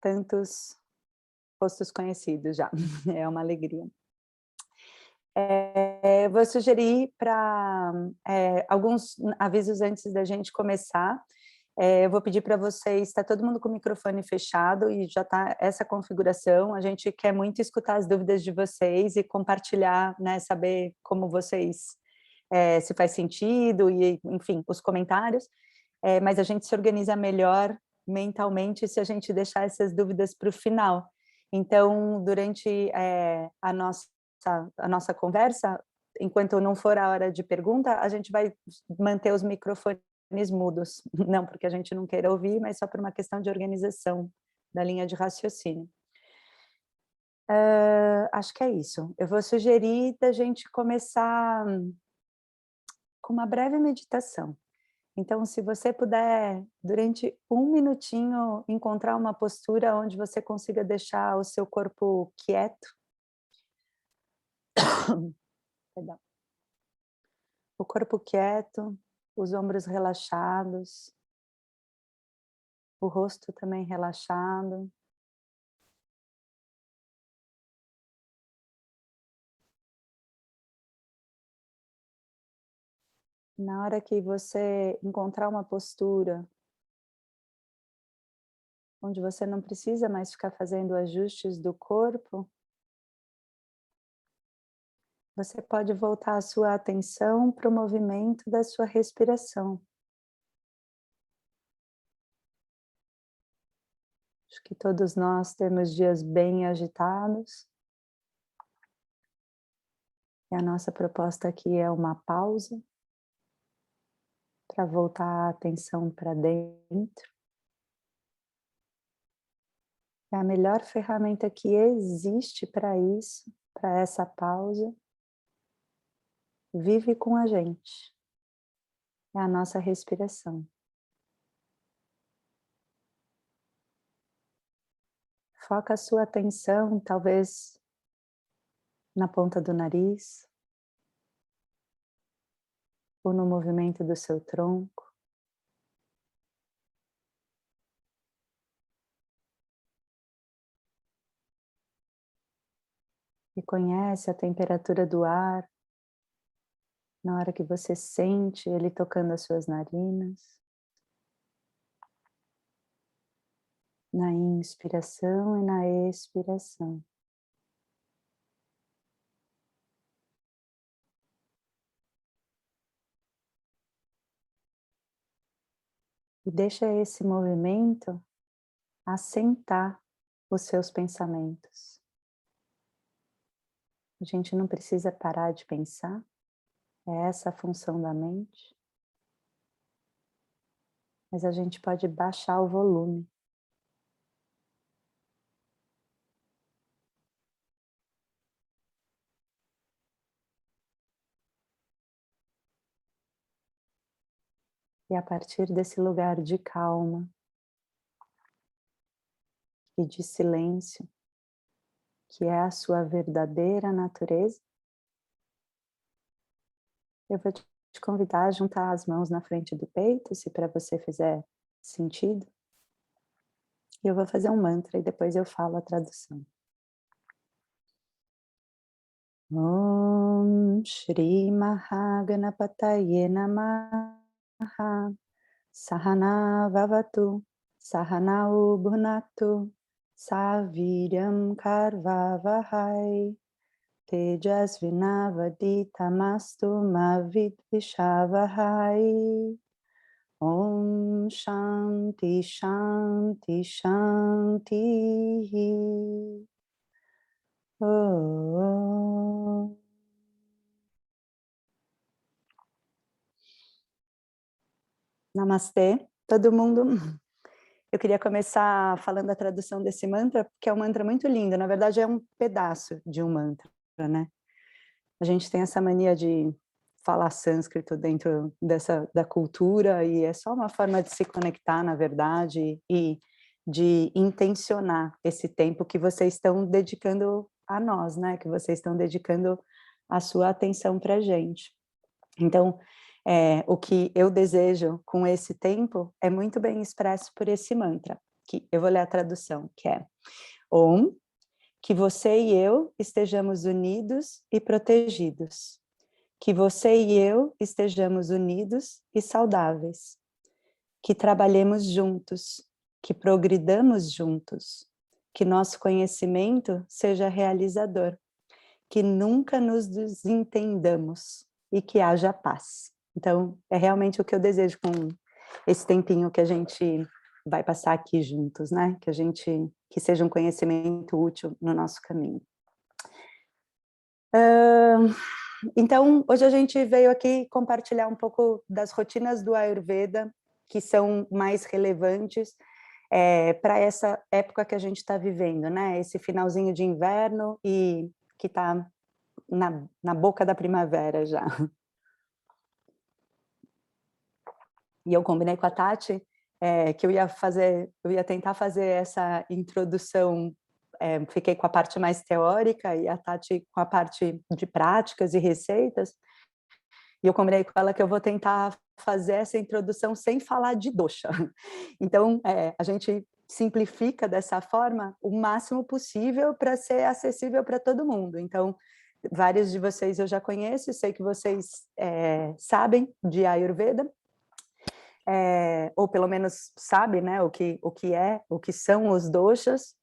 tantos rostos conhecidos já, é uma alegria. Vou sugerir para alguns avisos antes da gente começar. Eu vou pedir para vocês, está todo mundo com o microfone fechado e já está essa configuração, a gente quer muito escutar as dúvidas de vocês e compartilhar, né, saber como vocês, se faz sentido e, enfim, os comentários, mas a gente se organiza melhor mentalmente se a gente deixar essas dúvidas para o final. Então, durante a nossa conversa, enquanto não for a hora de pergunta, a gente vai manter os microfones mudos. Não porque a gente não queira ouvir, mas só por uma questão de organização da linha de raciocínio. Acho que é isso. Eu vou sugerir da gente começar com uma breve meditação. Então, se você puder, durante um minutinho, encontrar uma postura onde você consiga deixar o seu corpo quieto. Perdão. O corpo quieto, os ombros relaxados, o rosto também relaxado. Na hora que você encontrar uma postura onde você não precisa mais ficar fazendo ajustes do corpo, você pode voltar a sua atenção para o movimento da sua respiração. Acho que todos nós temos dias bem agitados. E a nossa proposta aqui é uma pausa para voltar a atenção para dentro. É a melhor ferramenta que existe para isso, para essa pausa. Vive com a gente. É a nossa respiração. Foca a sua atenção, talvez, na ponta do nariz, ou no movimento do seu tronco. E conhece a temperatura do ar, na hora que você sente ele tocando as suas narinas. Na inspiração e na expiração. E deixa esse movimento assentar os seus pensamentos. A gente não precisa parar de pensar, é essa a função da mente. Mas a gente pode baixar o volume. E a partir desse lugar de calma e de silêncio, que é a sua verdadeira natureza, eu vou te convidar a juntar as mãos na frente do peito, se para você fizer sentido. E eu vou fazer um mantra e depois eu falo a tradução. Om Shri Mahaganapataye Namaha Sahana Vavatu Sahanau Bhunaktu Saviryam Karvavahai Tejasvinavaditamastu Mavidvishavahai. Om Shanti Shanti Shanti. Oh. Namastê, todo mundo. Eu queria começar falando a tradução desse mantra, porque é um mantra muito lindo, na verdade é um pedaço de um mantra, né? A gente tem essa mania de falar sânscrito dentro da cultura, e é só uma forma de se conectar, na verdade, e de intencionar esse tempo que vocês estão dedicando a nós, né? Que vocês estão dedicando a sua atenção para a gente. Então, O que eu desejo com esse tempo é muito bem expresso por esse mantra, que eu vou ler a tradução, que é: Om, que você e eu estejamos unidos e protegidos. Que você e eu estejamos unidos e saudáveis. Que trabalhemos juntos, que progridamos juntos, que nosso conhecimento seja realizador, que nunca nos desentendamos e que haja paz. Então, é realmente o que eu desejo com esse tempinho que a gente vai passar aqui juntos, né? Que seja um conhecimento útil no nosso caminho. Então, hoje a gente veio aqui compartilhar um pouco das rotinas do Ayurveda, que são mais relevantes para essa época que a gente está vivendo, né? Esse finalzinho de inverno e que está na boca da primavera já. E eu combinei com a Tati que eu ia tentar fazer essa introdução, fiquei com a parte mais teórica e a Tati com a parte de práticas e receitas, e eu combinei com ela que eu vou tentar fazer essa introdução sem falar de dosha. Então, a gente simplifica dessa forma o máximo possível para ser acessível para todo mundo. Então, vários de vocês eu já conheço, sei que vocês sabem de Ayurveda, ou pelo menos sabem, né, o que são os doshas,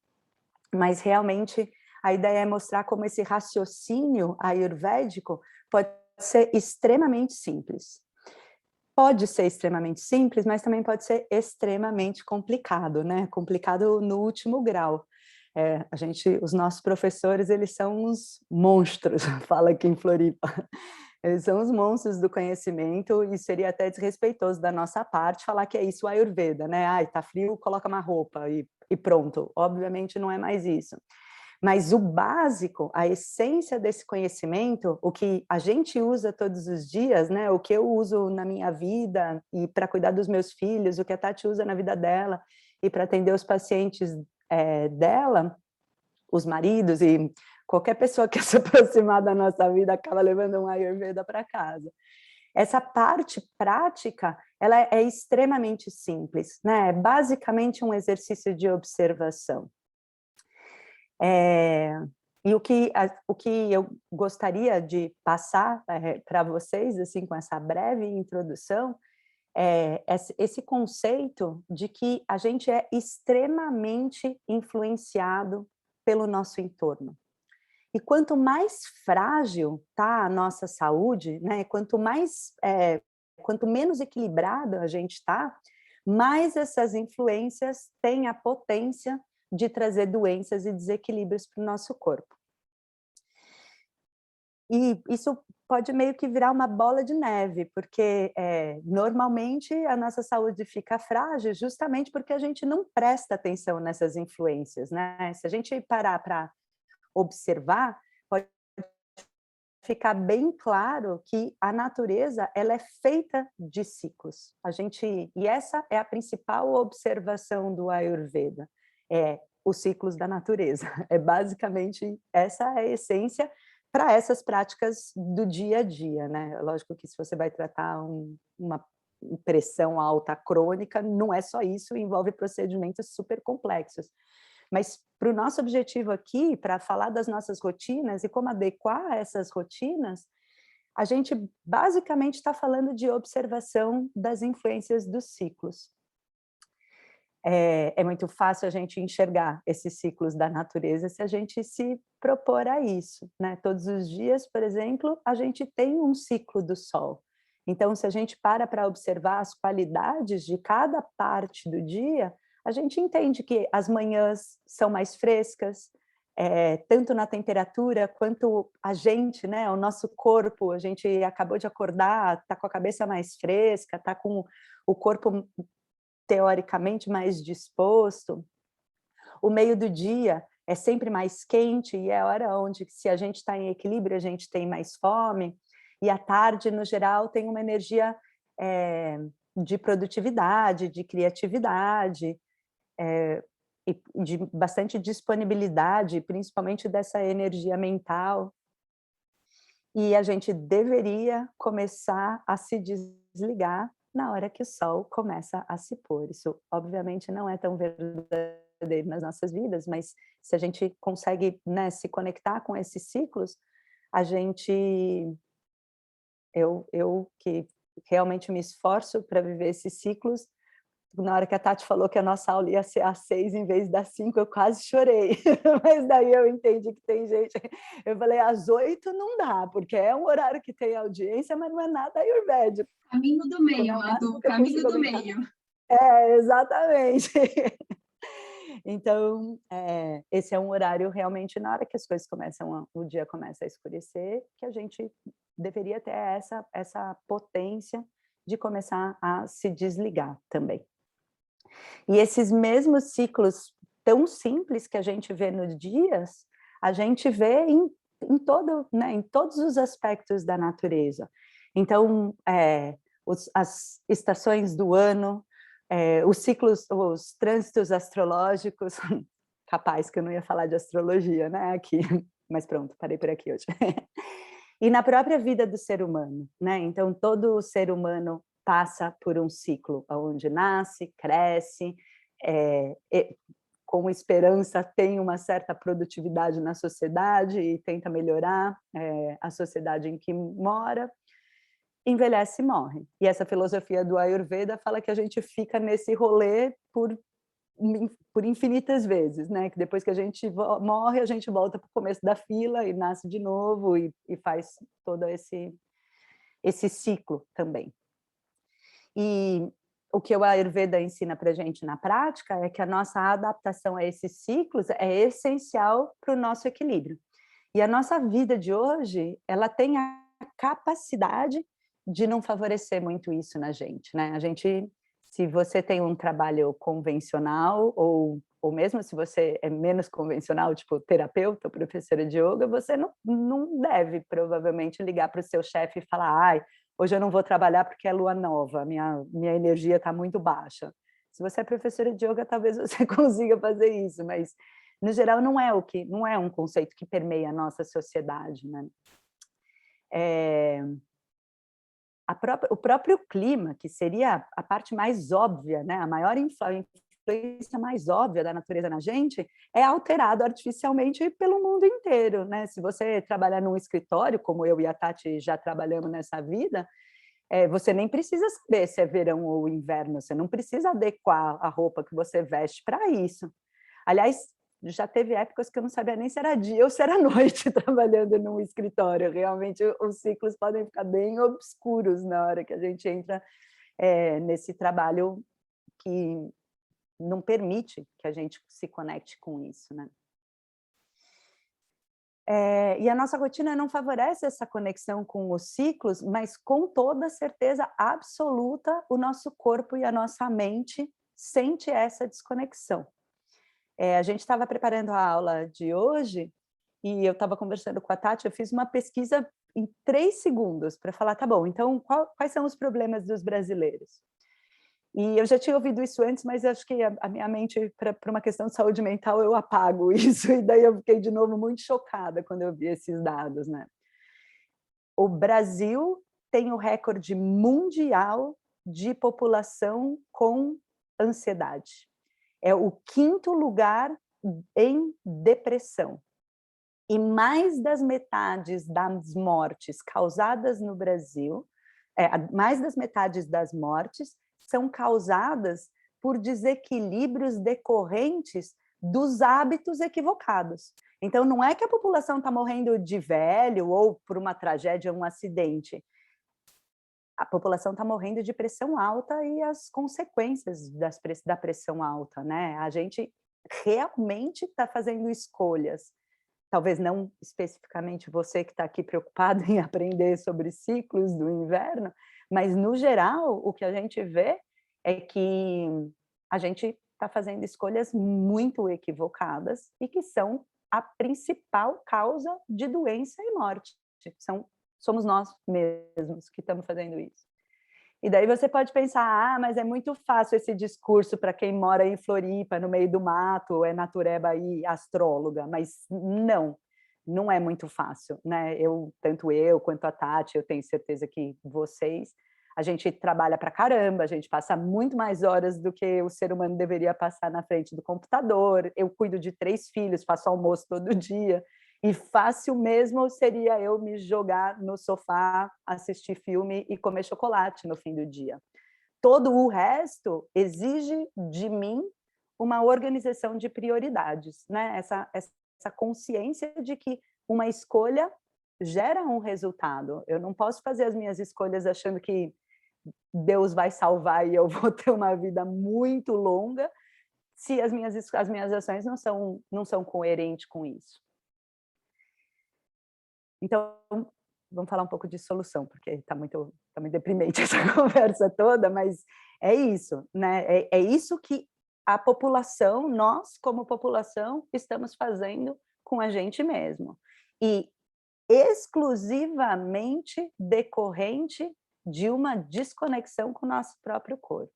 mas realmente a ideia é mostrar como esse raciocínio ayurvédico pode ser extremamente simples. Pode ser extremamente simples, mas também pode ser extremamente complicado, né? Complicado no último grau. Os nossos professores, eles são uns monstros, fala aqui em Floripa. Eles são os monstros do conhecimento e seria até desrespeitoso da nossa parte falar que é isso o Ayurveda, né? Ai, tá frio, coloca uma roupa e pronto. Obviamente não é mais isso. Mas o básico, a essência desse conhecimento, o que a gente usa todos os dias, né? O que eu uso na minha vida e para cuidar dos meus filhos, o que a Tati usa na vida dela e para atender os pacientes dela, os maridos e qualquer pessoa que se aproximar da nossa vida acaba levando um Ayurveda para casa. Essa parte prática, ela é extremamente simples, né? É basicamente um exercício de observação. E o que eu gostaria de passar para vocês, assim, com essa breve introdução, é esse conceito de que a gente é extremamente influenciado pelo nosso entorno. E quanto mais frágil está a nossa saúde, né, quanto menos equilibrada a gente está, mais essas influências têm a potência de trazer doenças e desequilíbrios para o nosso corpo. E isso pode meio que virar uma bola de neve, porque normalmente a nossa saúde fica frágil justamente porque a gente não presta atenção nessas influências, né? Se a gente parar para observar, pode ficar bem claro que a natureza ela é feita de ciclos. E essa é a principal observação do Ayurveda, os ciclos da natureza. É basicamente essa é a essência para essas práticas do dia a dia, né? Lógico que se você vai tratar uma pressão alta crônica, não é só isso, envolve procedimentos super complexos. Mas para o nosso objetivo aqui, para falar das nossas rotinas e como adequar essas rotinas, a gente basicamente está falando de observação das influências dos ciclos. É muito fácil a gente enxergar esses ciclos da natureza se a gente se propor a isso, né? Todos os dias, por exemplo, a gente tem um ciclo do sol. Então, se a gente para observar as qualidades de cada parte do dia, a gente entende que as manhãs são mais frescas, tanto na temperatura quanto a gente, né? O nosso corpo, a gente acabou de acordar, está com a cabeça mais fresca, está com o corpo teoricamente mais disposto. O meio do dia é sempre mais quente e é a hora onde, se a gente está em equilíbrio, a gente tem mais fome. E à tarde, no geral, tem uma energia de produtividade, de criatividade, e de bastante disponibilidade, principalmente dessa energia mental. E a gente deveria começar a se desligar na hora que o sol começa a se pôr. Isso, obviamente, não é tão verdadeiro nas nossas vidas, mas se a gente consegue, né, se conectar com esses ciclos, a gente eu que realmente me esforço para viver esses ciclos, na hora que a Tati falou que a nossa aula ia ser às 6 em vez das 5, eu quase chorei, mas daí eu entendi que tem gente, eu falei: "Às 8 não dá, porque é um horário que tem audiência, mas não é nada ayurvédico, Caminho do né, meio, o máximo Madu, que eu caminho consigo do aguentar". meio. É, exatamente. Então, esse é um horário realmente na hora que as coisas começam o dia começa a escurecer, que a gente deveria ter essa potência de começar a se desligar também. E esses mesmos ciclos tão simples que a gente vê nos dias, a gente vê em todo, né, em todos os aspectos da natureza. Então, as estações do ano, os ciclos, os trânsitos astrológicos, capaz que eu não ia falar de astrologia, né, aqui, mas pronto, parei por aqui hoje. E na própria vida do ser humano, né, então todo ser humano passa por um ciclo, onde nasce, cresce, com esperança tem uma certa produtividade na sociedade e tenta melhorar, a sociedade em que mora, envelhece e morre. E essa filosofia do Ayurveda fala que a gente fica nesse rolê por infinitas vezes, né, que depois que a gente morre, a gente volta para o começo da fila e nasce de novo e faz todo esse ciclo também. E o que o Ayurveda ensina para a gente na prática é que a nossa adaptação a esses ciclos é essencial para o nosso equilíbrio. E a nossa vida de hoje, ela tem a capacidade de não favorecer muito isso na gente, né? A gente, se você tem um trabalho convencional ou mesmo se você é menos convencional, tipo terapeuta ou professora de yoga, você não deve provavelmente ligar para o seu chefe e falar: ai, hoje eu não vou trabalhar porque é lua nova, minha energia está muito baixa. Se você é professora de yoga, talvez você consiga fazer isso, mas no geral não é um conceito que permeia a nossa sociedade, né? O próprio clima, que seria a parte mais óbvia, né, a maior influência mais óbvia da natureza na gente, é alterado artificialmente pelo mundo inteiro, né? Se você trabalhar num escritório, como eu e a Tati já trabalhamos nessa vida, você nem precisa saber se é verão ou inverno, você não precisa adequar a roupa que você veste para isso. Aliás, já teve épocas que eu não sabia nem se era dia ou se era noite trabalhando num escritório. Realmente, os ciclos podem ficar bem obscuros na hora que a gente entra nesse trabalho que não permite que a gente se conecte com isso, né? E a nossa rotina não favorece essa conexão com os ciclos, mas com toda certeza absoluta, o nosso corpo e a nossa mente sente essa desconexão. A gente estava preparando a aula de hoje e eu estava conversando com a Tati, eu fiz uma pesquisa em 3 segundos para falar, tá bom, então quais são os problemas dos brasileiros? E eu já tinha ouvido isso antes, mas acho que a minha mente, para uma questão de saúde mental, eu apago isso, e daí eu fiquei de novo muito chocada quando eu vi esses dados, né? O Brasil tem o recorde mundial de população com ansiedade. É o 5º lugar em depressão. E mais das metades das mortes causadas no Brasil, mais das metades das mortes são causadas por desequilíbrios decorrentes dos hábitos equivocados. Então, não é que a população está morrendo de velho ou por uma tragédia, um acidente. A população está morrendo de pressão alta e as consequências da pressão alta, né? A gente realmente está fazendo escolhas. Talvez não especificamente você que está aqui preocupado em aprender sobre ciclos do inverno, mas no geral o que a gente vê é que a gente está fazendo escolhas muito equivocadas e que são a principal causa de doença e morte. Somos nós mesmos que estamos fazendo isso. E daí você pode pensar, mas é muito fácil esse discurso para quem mora em Floripa, no meio do mato, é natureba e astróloga, mas não é muito fácil, né? Tanto eu quanto a Tati, eu tenho certeza que vocês, A gente trabalha pra caramba, a gente passa muito mais horas do que o ser humano deveria passar na frente do computador. Eu cuido de 3 filhos, faço almoço todo dia, e fácil mesmo seria eu me jogar no sofá, assistir filme e comer chocolate no fim do dia. Todo o resto exige de mim uma organização de prioridades, né, essa consciência de que uma escolha gera um resultado. Eu não posso fazer as minhas escolhas achando que Deus vai salvar e eu vou ter uma vida muito longa, se as minhas ações não são coerentes com isso. Então, vamos falar um pouco de solução, porque tá muito deprimente essa conversa toda, mas é isso, né, é isso que a população, nós como população, estamos fazendo com a gente mesmo. E exclusivamente decorrente de uma desconexão com o nosso próprio corpo.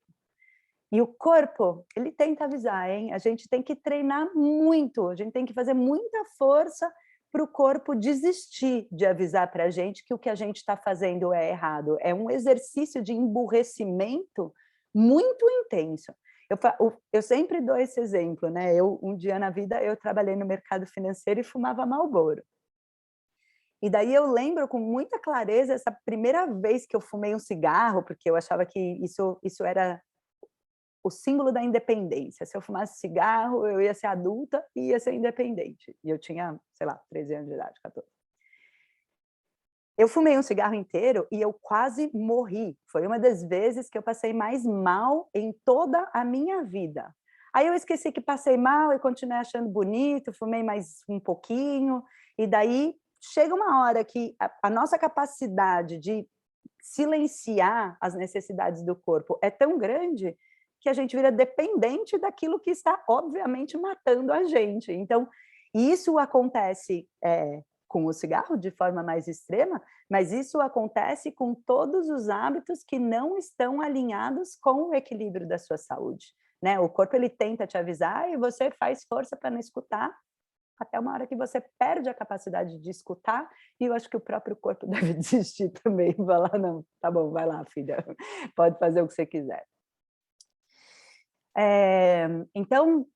E o corpo, ele tenta avisar, hein? A gente tem que treinar muito, a gente tem que fazer muita força para o corpo desistir de avisar para a gente que o que a gente está fazendo é errado. É um exercício de emburrecimento muito intenso. Eu sempre dou esse exemplo, né? Um dia na vida, eu trabalhei no mercado financeiro e fumava Marlboro. E daí eu lembro com muita clareza essa primeira vez que eu fumei um cigarro, porque eu achava que isso era o símbolo da independência. Se eu fumasse cigarro, eu ia ser adulta e ia ser independente. E eu tinha, sei lá, 13 anos de idade, 14. Eu fumei um cigarro inteiro e eu quase morri. Foi uma das vezes que eu passei mais mal em toda a minha vida. Aí eu esqueci que passei mal e continuei achando bonito, fumei mais um pouquinho, e daí chega uma hora que a nossa capacidade de silenciar as necessidades do corpo é tão grande que a gente vira dependente daquilo que está, obviamente, matando a gente. Então, isso acontece com o cigarro de forma mais extrema, mas isso acontece com todos os hábitos que não estão alinhados com o equilíbrio da sua saúde, né? O corpo, ele tenta te avisar e você faz força para não escutar, até uma hora que você perde a capacidade de escutar, e eu acho que o próprio corpo deve desistir também, falar: "Não, tá bom, vai lá filha, pode fazer o que você quiser". Então,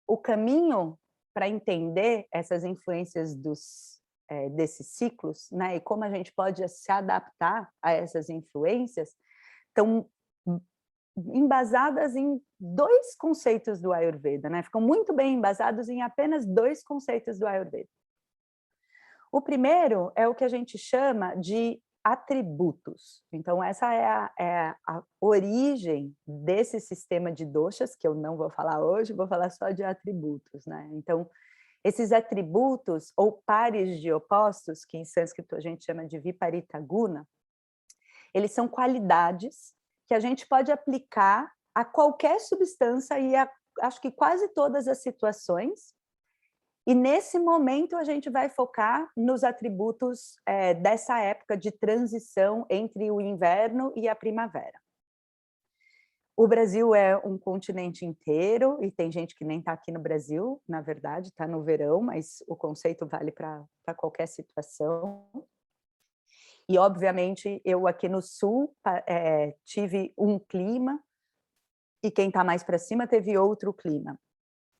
o caminho para entender essas influências desses ciclos, né, e como a gente pode se adaptar a essas influências, estão embasadas em 2 conceitos do Ayurveda, né, ficam muito bem embasados em apenas 2 conceitos do Ayurveda. O primeiro é o que a gente chama de atributos. Então essa é a origem desse sistema de doshas, que eu não vou falar hoje, vou falar só de atributos, né. Então, esses atributos ou pares de opostos, que em sânscrito a gente chama de viparita guna, eles são qualidades que a gente pode aplicar a qualquer substância e acho que quase todas as situações, e nesse momento a gente vai focar nos atributos dessa época de transição entre o inverno e a primavera. O Brasil é um continente inteiro, e tem gente que nem está aqui no Brasil, na verdade, está no verão, mas o conceito vale para qualquer situação. E, obviamente, eu aqui no sul tive um clima, e quem está mais para cima teve outro clima.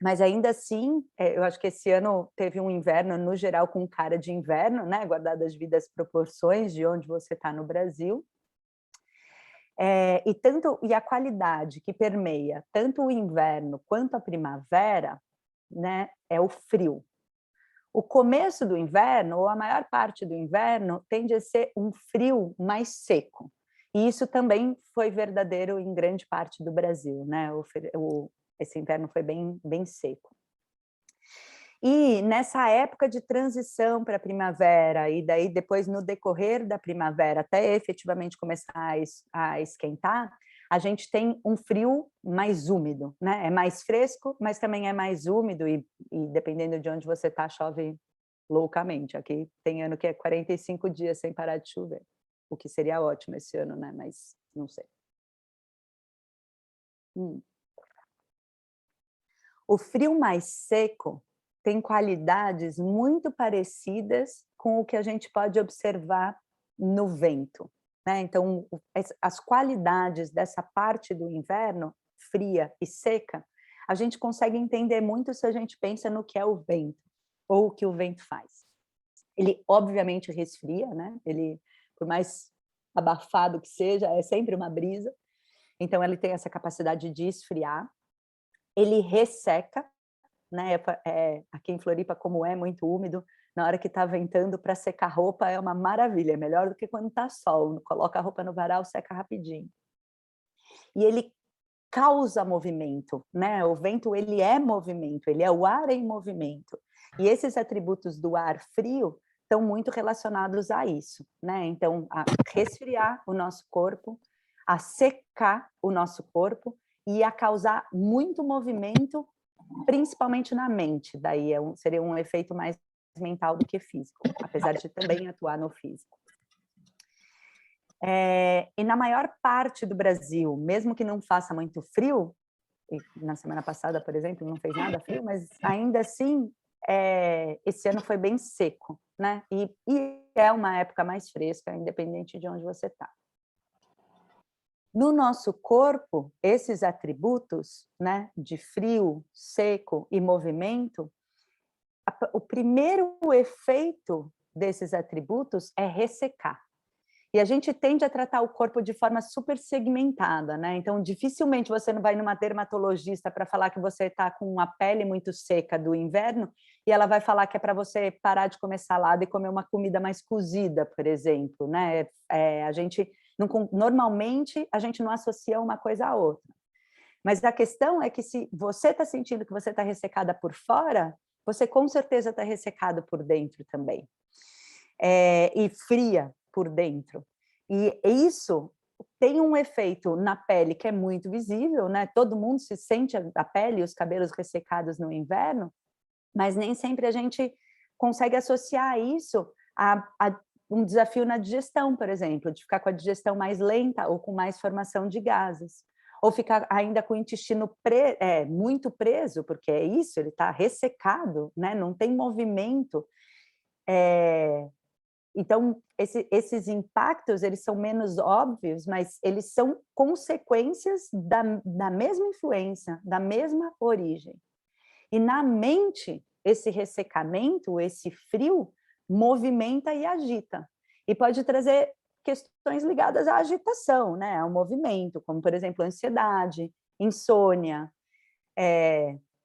Mas ainda assim, eu acho que esse ano teve um inverno, no geral, com cara de inverno, né, guardadas as devidas proporções de onde você está no Brasil. E a qualidade que permeia tanto o inverno quanto a primavera, né, é o frio. O começo do inverno, ou a maior parte do inverno, tende a ser um frio mais seco. E isso também foi verdadeiro em grande parte do Brasil, né? Esse inverno foi bem seco. E nessa época de transição para a primavera, e daí depois no decorrer da primavera, até efetivamente começar a esquentar, a gente tem um frio mais úmido, né? É mais fresco, mas também é mais úmido, e dependendo de onde você está, chove loucamente. Aqui tem ano que é 45 dias sem parar de chover, o que seria ótimo esse ano, né? Mas não sei. O frio mais seco tem qualidades muito parecidas com o que a gente pode observar no vento. né? Então, as qualidades dessa parte do inverno, fria e seca, a gente consegue entender muito se a gente pensa no que é o vento, ou o que o vento faz. Ele, obviamente, resfria, né? Ele, por mais abafado que seja, é sempre uma brisa, então ele tem essa capacidade de esfriar. Ele resseca, né? Aqui em Floripa, como é muito úmido, na hora que está ventando, para secar roupa é uma maravilha, é melhor do que quando está sol, coloca a roupa no varal, seca rapidinho. E ele causa movimento, né? O vento, ele é movimento, ele é o ar em movimento. E esses atributos do ar frio estão muito relacionados a isso, né? Então, a resfriar o nosso corpo, a secar o nosso corpo e a causar muito movimento, principalmente na mente. Daí seria um efeito mais mental do que físico, apesar de também atuar no físico. E na maior parte do Brasil, mesmo que não faça muito frio, e na semana passada, por exemplo, não fez nada frio, mas ainda assim, esse ano foi bem seco, né? E é uma época mais fresca, independente de onde você está. No nosso corpo, esses atributos, né, de frio, seco e movimento, o primeiro efeito desses atributos é ressecar. E a gente tende a tratar o corpo de forma super segmentada, né? Então, dificilmente você não vai numa dermatologista para falar que você está com uma pele muito seca do inverno e ela vai falar que é para você parar de comer salada e comer uma comida mais cozida, por exemplo, né? Normalmente, a gente não associa uma coisa à outra. Mas a questão é que se você está sentindo que você está ressecada por fora, você com certeza está ressecado por dentro também. E fria por dentro. E isso tem um efeito na pele que é muito visível, né? Todo mundo se sente a pele e os cabelos ressecados no inverno, mas nem sempre a gente consegue associar isso a um desafio na digestão, por exemplo, de ficar com a digestão mais lenta ou com mais formação de gases, ou ficar ainda com o intestino muito preso, porque é isso, ele está ressecado, né? Não tem movimento. Então, esses impactos, eles são menos óbvios, mas eles são consequências da mesma influência, da mesma origem. E na mente, esse ressecamento, esse frio, movimenta e agita. E pode trazer questões ligadas à agitação, né? Ao movimento, como, por exemplo, ansiedade, insônia,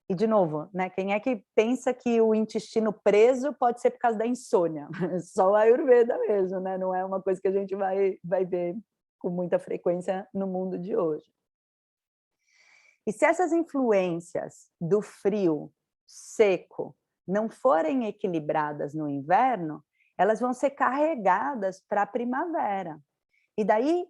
e, de novo, né, quem é que pensa que o intestino preso pode ser por causa da insônia? Só o Ayurveda mesmo, né? Não é uma coisa que a gente vai ver com muita frequência no mundo de hoje. E se essas influências do frio, seco, não forem equilibradas no inverno, elas vão ser carregadas para a primavera. E daí,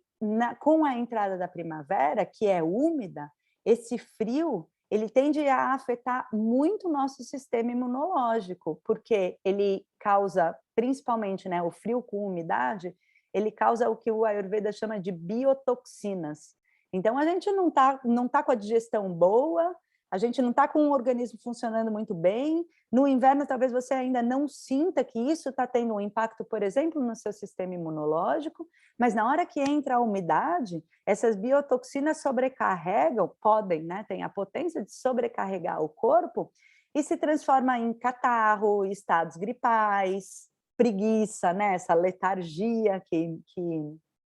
com a entrada da primavera, que é úmida, esse frio ele tende a afetar muito o nosso sistema imunológico, porque ele causa, principalmente, né, o frio com umidade, ele causa o que o Ayurveda chama de biotoxinas. Então, a gente não tá com a digestão boa, a gente não está com o organismo funcionando muito bem. No inverno, talvez você ainda não sinta que isso está tendo um impacto, por exemplo, no seu sistema imunológico, mas na hora que entra a umidade, essas biotoxinas sobrecarregam, podem, né, tem a potência de sobrecarregar o corpo e se transforma em catarro, estados gripais, preguiça, né, essa letargia que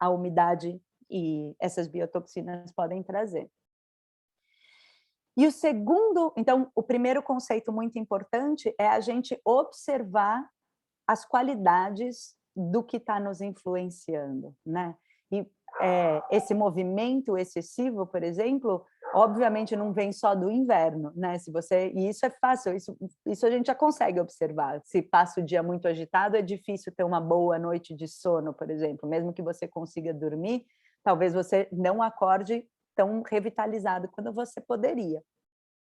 a umidade e essas biotoxinas podem trazer. E o segundo, então, o primeiro conceito muito importante é a gente observar as qualidades do que está nos influenciando, né? E esse movimento excessivo, por exemplo, obviamente não vem só do inverno, né? E isso é fácil, isso a gente já consegue observar. Se passa o dia muito agitado, é difícil ter uma boa noite de sono, por exemplo. Mesmo que você consiga dormir, talvez você não acorde tão revitalizado quanto você poderia.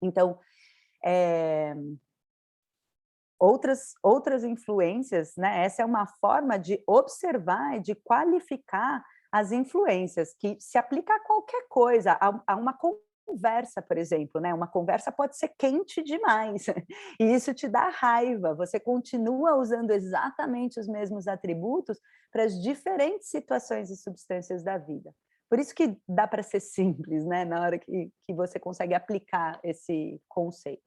Então, outras influências, né? Essa é uma forma de observar e de qualificar as influências, que se aplica a qualquer coisa, a uma conversa, por exemplo, né? Uma conversa pode ser quente demais, e isso te dá raiva, você continua usando exatamente os mesmos atributos para as diferentes situações e substâncias da vida. Por isso que dá para ser simples, né? Na hora que você consegue aplicar esse conceito.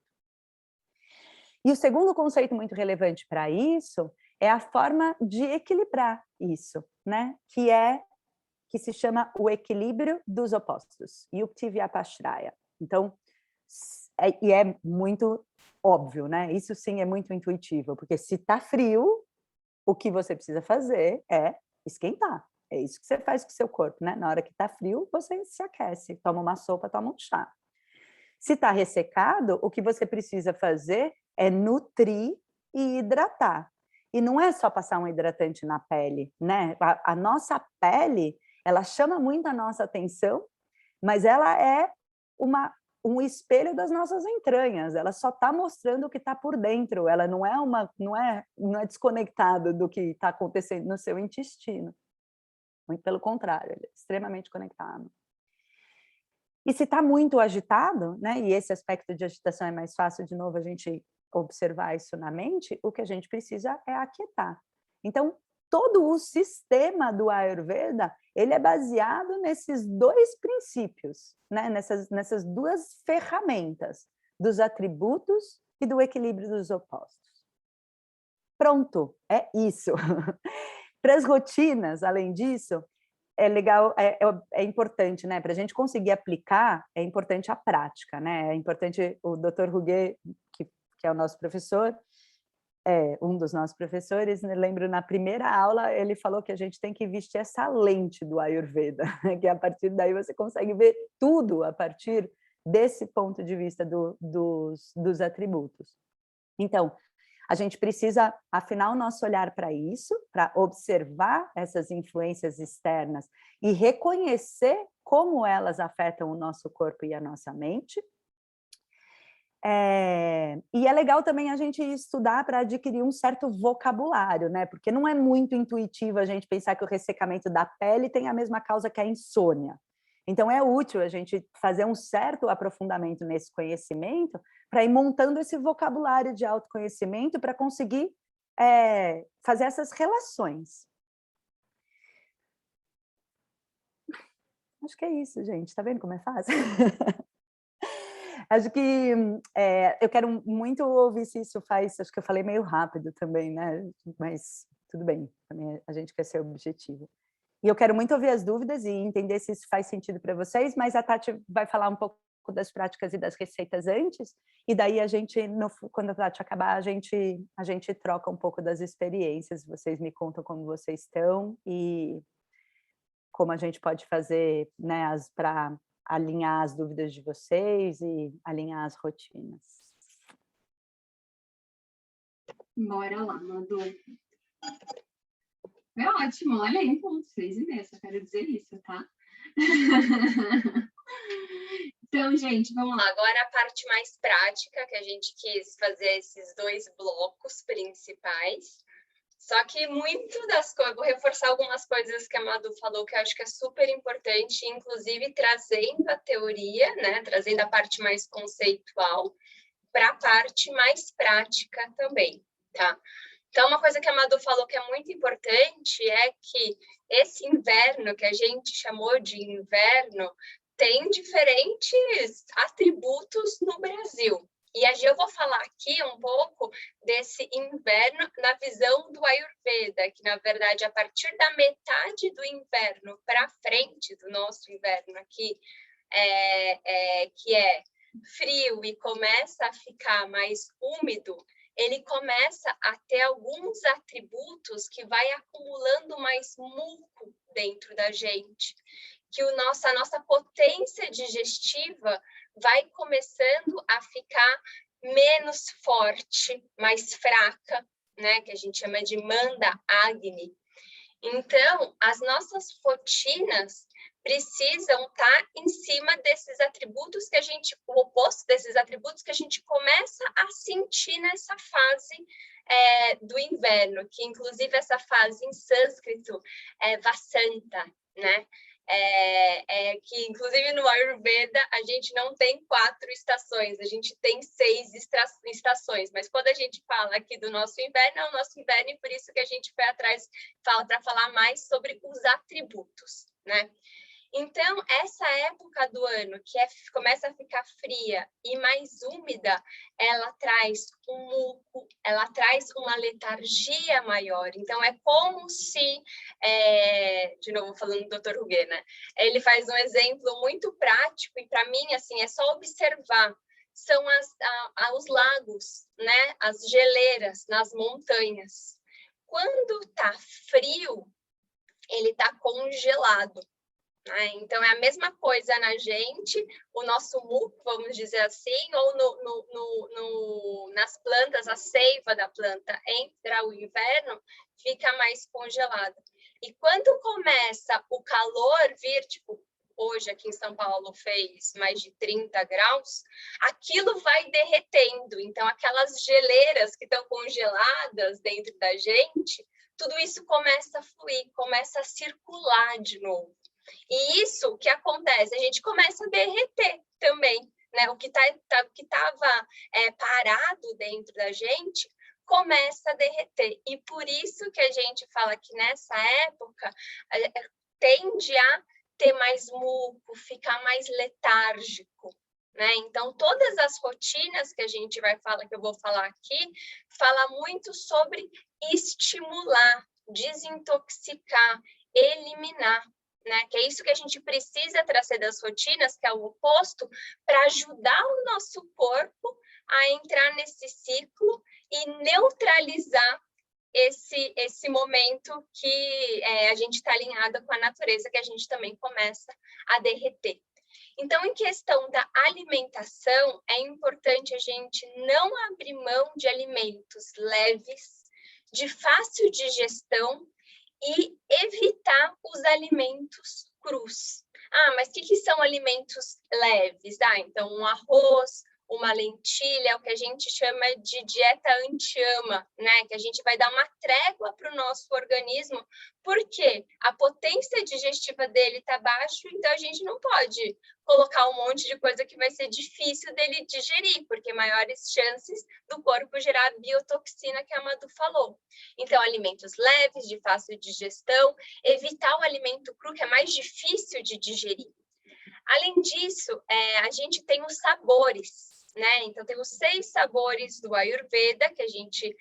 E o segundo conceito muito relevante para isso é a forma de equilibrar isso, né? Que se chama o equilíbrio dos opostos, Yukti Vyapashraya. Então, é muito óbvio, né? Isso sim é muito intuitivo, porque se está frio, o que você precisa fazer é esquentar. É isso que você faz com o seu corpo, né? Na hora que está frio, você se aquece, toma uma sopa, toma um chá. Se está ressecado, o que você precisa fazer é nutrir e hidratar. E não é só passar um hidratante na pele, né? A nossa pele, ela chama muito a nossa atenção, mas ela é um espelho das nossas entranhas, ela só está mostrando o que está por dentro, ela não é desconectada do que está acontecendo no seu intestino. Muito pelo contrário, ele é extremamente conectado. E se está muito agitado, né, e esse aspecto de agitação é mais fácil, de novo, a gente observar isso na mente, o que a gente precisa é aquietar. Então, todo o sistema do Ayurveda, ele é baseado nesses dois princípios, né, nessas duas ferramentas, dos atributos e do equilíbrio dos opostos. Pronto, é isso. Para as rotinas, além disso, é legal, é importante, né? Para a gente conseguir aplicar, é importante a prática, né? É importante o Dr. Ruguet, que é o nosso professor, um dos nossos professores, né? Lembro na primeira aula, ele falou que a gente tem que vestir essa lente do Ayurveda, que a partir daí você consegue ver tudo a partir desse ponto de vista dos atributos. Então, a gente precisa afinar o nosso olhar para isso, para observar essas influências externas e reconhecer como elas afetam o nosso corpo e a nossa mente. E é legal também a gente estudar para adquirir um certo vocabulário, né? Porque não é muito intuitivo a gente pensar que o ressecamento da pele tem a mesma causa que a insônia. Então, é útil a gente fazer um certo aprofundamento nesse conhecimento para ir montando esse vocabulário de autoconhecimento para conseguir fazer essas relações. Acho que é isso, gente. Tá vendo como é fácil? Acho que eu quero muito ouvir se isso faz... Acho que eu falei meio rápido também, né? Mas tudo bem, também a gente quer ser objetivo. E eu quero muito ouvir as dúvidas e entender se isso faz sentido para vocês, mas a Tati vai falar um pouco das práticas e das receitas antes, e daí a gente, quando a Tati acabar, a gente troca um pouco das experiências, vocês me contam como vocês estão e como a gente pode fazer, né, para alinhar as dúvidas de vocês e alinhar as rotinas. Bora lá, Madu. É ótimo, olha aí, 6:30, só quero dizer isso, tá? Então, gente, vamos lá. Agora a parte mais prática, que a gente quis fazer esses dois blocos principais. Só que muito das coisas, vou reforçar algumas coisas que a Madu falou, que eu acho que é super importante, inclusive trazendo a teoria, né, trazendo a parte mais conceitual para a parte mais prática também, tá? Então, uma coisa que a Madu falou que é muito importante é que esse inverno, que a gente chamou de inverno, tem diferentes atributos no Brasil. E eu vou falar aqui um pouco desse inverno na visão do Ayurveda, que, na verdade, a partir da metade do inverno para frente do nosso inverno aqui, que é frio e começa a ficar mais úmido, ele começa a ter alguns atributos que vai acumulando mais muco dentro da gente, que a nossa potência digestiva vai começando a ficar menos forte, mais fraca, né? Que a gente chama de Manda Agni. Então, as nossas rotinas precisam estar em cima desses atributos que o oposto desses atributos que a gente começa a sentir nessa fase do inverno, que inclusive essa fase em sânscrito é Vasanta, né? que, inclusive, no Ayurveda, a gente não tem 4 estações, a gente tem 6 estações. Mas quando a gente fala aqui do nosso inverno, é o nosso inverno, e por isso que a gente foi atrás, para falar mais sobre os atributos, né? Então, essa época do ano, que começa a ficar fria e mais úmida, ela traz um muco, ela traz uma letargia maior. Então, é como se, de novo falando do Dr. Huguet, né? Ele faz um exemplo muito prático, e para mim, assim, é só observar. São os lagos, né? As geleiras nas montanhas. Quando está frio, ele está congelado. Então, é a mesma coisa na gente, o nosso muco, vamos dizer assim, ou nas plantas, a seiva da planta entra o inverno, fica mais congelada. E quando começa o calor vir, tipo, hoje aqui em São Paulo fez mais de 30 graus, aquilo vai derretendo. Então, aquelas geleiras que estão congeladas dentro da gente, tudo isso começa a fluir, começa a circular de novo. E isso que acontece, a gente começa a derreter também, né? O que estava parado dentro da gente começa a derreter. E por isso que a gente fala que nessa época tende a ter mais muco, ficar mais letárgico, né? Então, todas as rotinas que a gente vai falar, que eu vou falar aqui, fala muito sobre estimular, desintoxicar, eliminar. Né? Que é isso que a gente precisa trazer das rotinas, que é o oposto, para ajudar o nosso corpo a entrar nesse ciclo e neutralizar esse momento que a gente está alinhado com a natureza, que a gente também começa a derreter. Então, em questão da alimentação, é importante a gente não abrir mão de alimentos leves, de fácil digestão, e evitar os alimentos crus. Mas o que são alimentos leves? Então, um arroz, uma lentilha, o que a gente chama de dieta anti-ama, né? Que a gente vai dar uma trégua para o nosso organismo, porque a potência digestiva dele está baixa, então a gente não pode colocar um monte de coisa que vai ser difícil dele digerir, porque maiores chances do corpo gerar biotoxina, que a Madu falou. Então, alimentos leves, de fácil digestão, evitar o alimento cru, que é mais difícil de digerir. Além disso, a gente tem os sabores, né? Então, tem os 6 sabores do Ayurveda, que a gente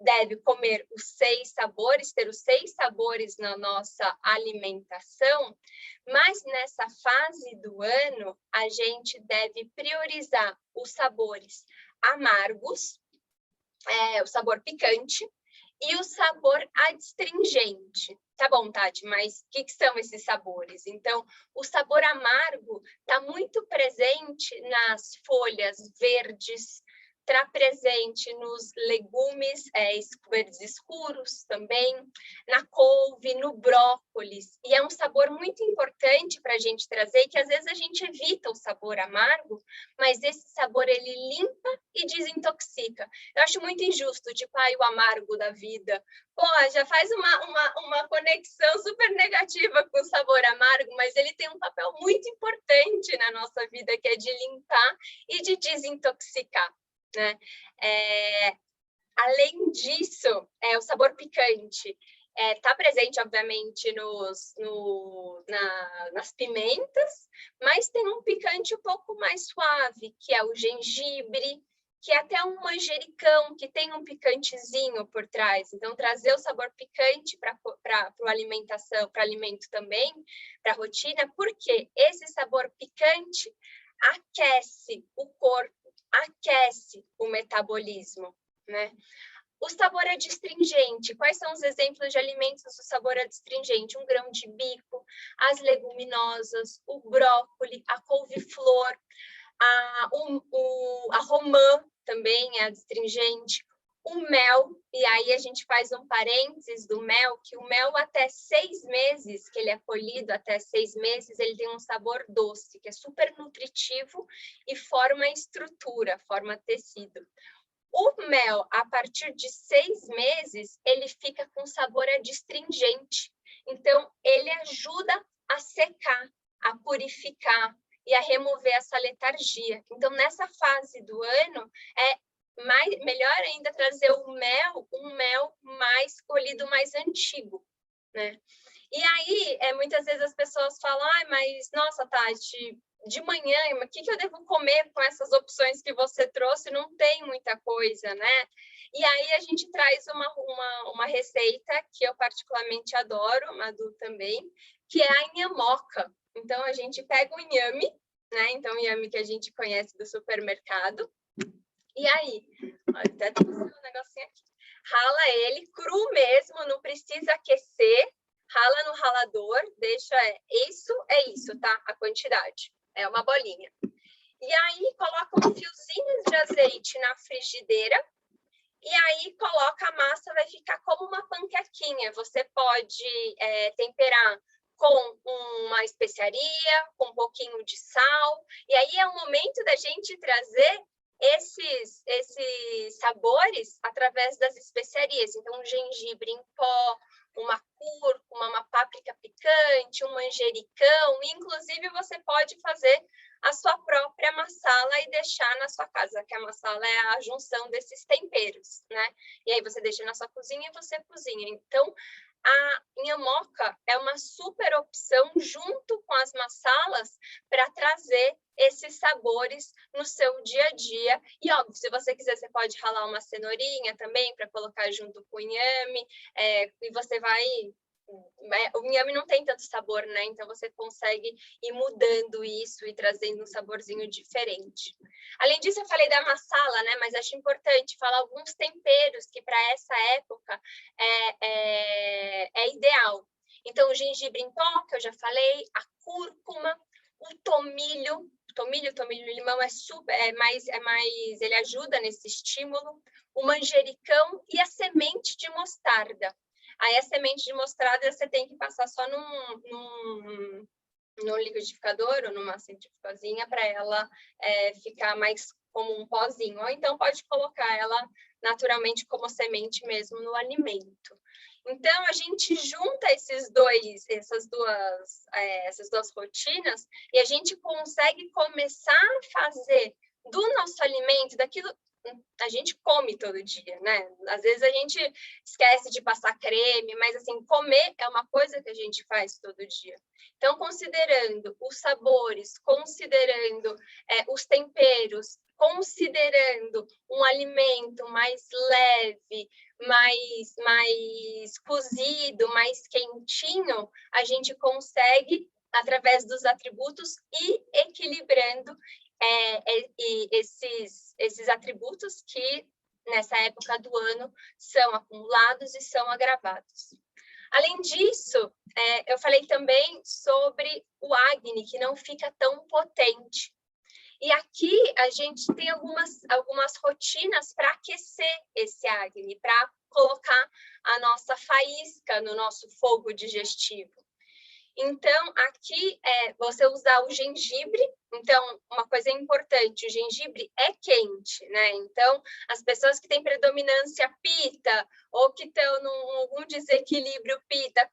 deve comer os 6 sabores, ter os 6 sabores na nossa alimentação, mas nessa fase do ano, a gente deve priorizar os sabores amargos, o sabor picante, e o sabor adstringente. Tá bom, Tati, mas o que são esses sabores? Então, o sabor amargo está muito presente nas folhas verdes, está presente nos legumes verdes escuros também, na couve, no brócolis. E é um sabor muito importante para a gente trazer, que às vezes a gente evita o sabor amargo, mas esse sabor ele limpa e desintoxica. Eu acho muito injusto, tipo, o amargo da vida. Pô, já faz uma conexão super negativa com o sabor amargo, mas ele tem um papel muito importante na nossa vida, que é de limpar e de desintoxicar. Né? Além disso, o sabor picante está presente, obviamente, nas pimentas, mas tem um picante um pouco mais suave, que é o gengibre, que é até um manjericão, que tem um picantezinho por trás. Então, trazer o sabor picante para a alimentação, para alimento também, para a rotina, porque esse sabor picante aquece o corpo, aquece o metabolismo, né? O sabor adstringente, quais são os exemplos de alimentos do sabor adstringente? Um grão de bico, as leguminosas, o brócolis, a couve-flor, a romã também é adstringente, o mel, e aí a gente faz um parênteses do mel, que o mel até 6 meses, que ele é colhido até 6 meses, ele tem um sabor doce, que é super nutritivo e forma estrutura, forma tecido. O mel, a partir de 6 meses, ele fica com sabor adstringente. Então, ele ajuda a secar, a purificar e a remover essa letargia. Então, nessa fase do ano, melhor ainda trazer um mel mais colhido, mais antigo, né? E aí, muitas vezes as pessoas falam, mas, nossa, Tati, de manhã, o que eu devo comer com essas opções que você trouxe? Não tem muita coisa, né? E aí a gente traz uma receita que eu particularmente adoro, Madu também, que é a inhamoca. Então, a gente pega o inhame, né? Então, o inhame que a gente conhece do supermercado. E aí, até tem um negocinho aqui. Rala ele cru mesmo, não precisa aquecer. Rala no ralador, deixa, isso, tá? A quantidade, é uma bolinha. E aí, coloca uns fiozinhos de azeite na frigideira, e aí coloca a massa, vai ficar como uma panquequinha. Você pode temperar com uma especiaria, com um pouquinho de sal, e aí é o momento da gente trazer esses sabores através das especiarias. Então, um gengibre em pó, uma cúrcuma, uma páprica picante, um manjericão. Inclusive, você pode fazer a sua própria massala e deixar na sua casa, que a massala é a junção desses temperos, né? E aí você deixa na sua cozinha e você cozinha. Então, a inhamoca é uma super opção junto com as massalas para trazer esses sabores no seu dia a dia. E, óbvio, se você quiser, você pode ralar uma cenourinha também para colocar junto com o inhame, e você vai... O inhame não tem tanto sabor, né? Então, você consegue ir mudando isso e trazendo um saborzinho diferente. Além disso, eu falei da massala, né? Mas acho importante falar alguns temperos que, para essa época, é ideal. Então, o gengibre em pó, que eu já falei, a cúrcuma, o tomilho limão ele ajuda nesse estímulo, o manjericão e a semente de mostarda. Aí a semente de mostarda você tem que passar só num liquidificador ou numa centrifugazinha para ela ficar mais como um pozinho. Ou então pode colocar ela naturalmente como semente mesmo no alimento. Então, a gente junta essas duas rotinas e a gente consegue começar a fazer do nosso alimento, daquilo a gente come todo dia, né? Às vezes a gente esquece de passar creme, mas assim, comer é uma coisa que a gente faz todo dia. Então, considerando os sabores, considerando os temperos, considerando um alimento mais leve, mais cozido, mais quentinho, a gente consegue, através dos atributos, ir equilibrando esses atributos que, nessa época do ano, são acumulados e são agravados. Além disso, eu falei também sobre o Agni, que não fica tão potente. E aqui a gente tem algumas rotinas para aquecer esse Agni, para colocar a nossa faísca no nosso fogo digestivo. Então, aqui você usar o gengibre. Então, uma coisa importante, o gengibre é quente, né? Então, as pessoas que têm predominância pita ou que estão num algum desequilíbrio pita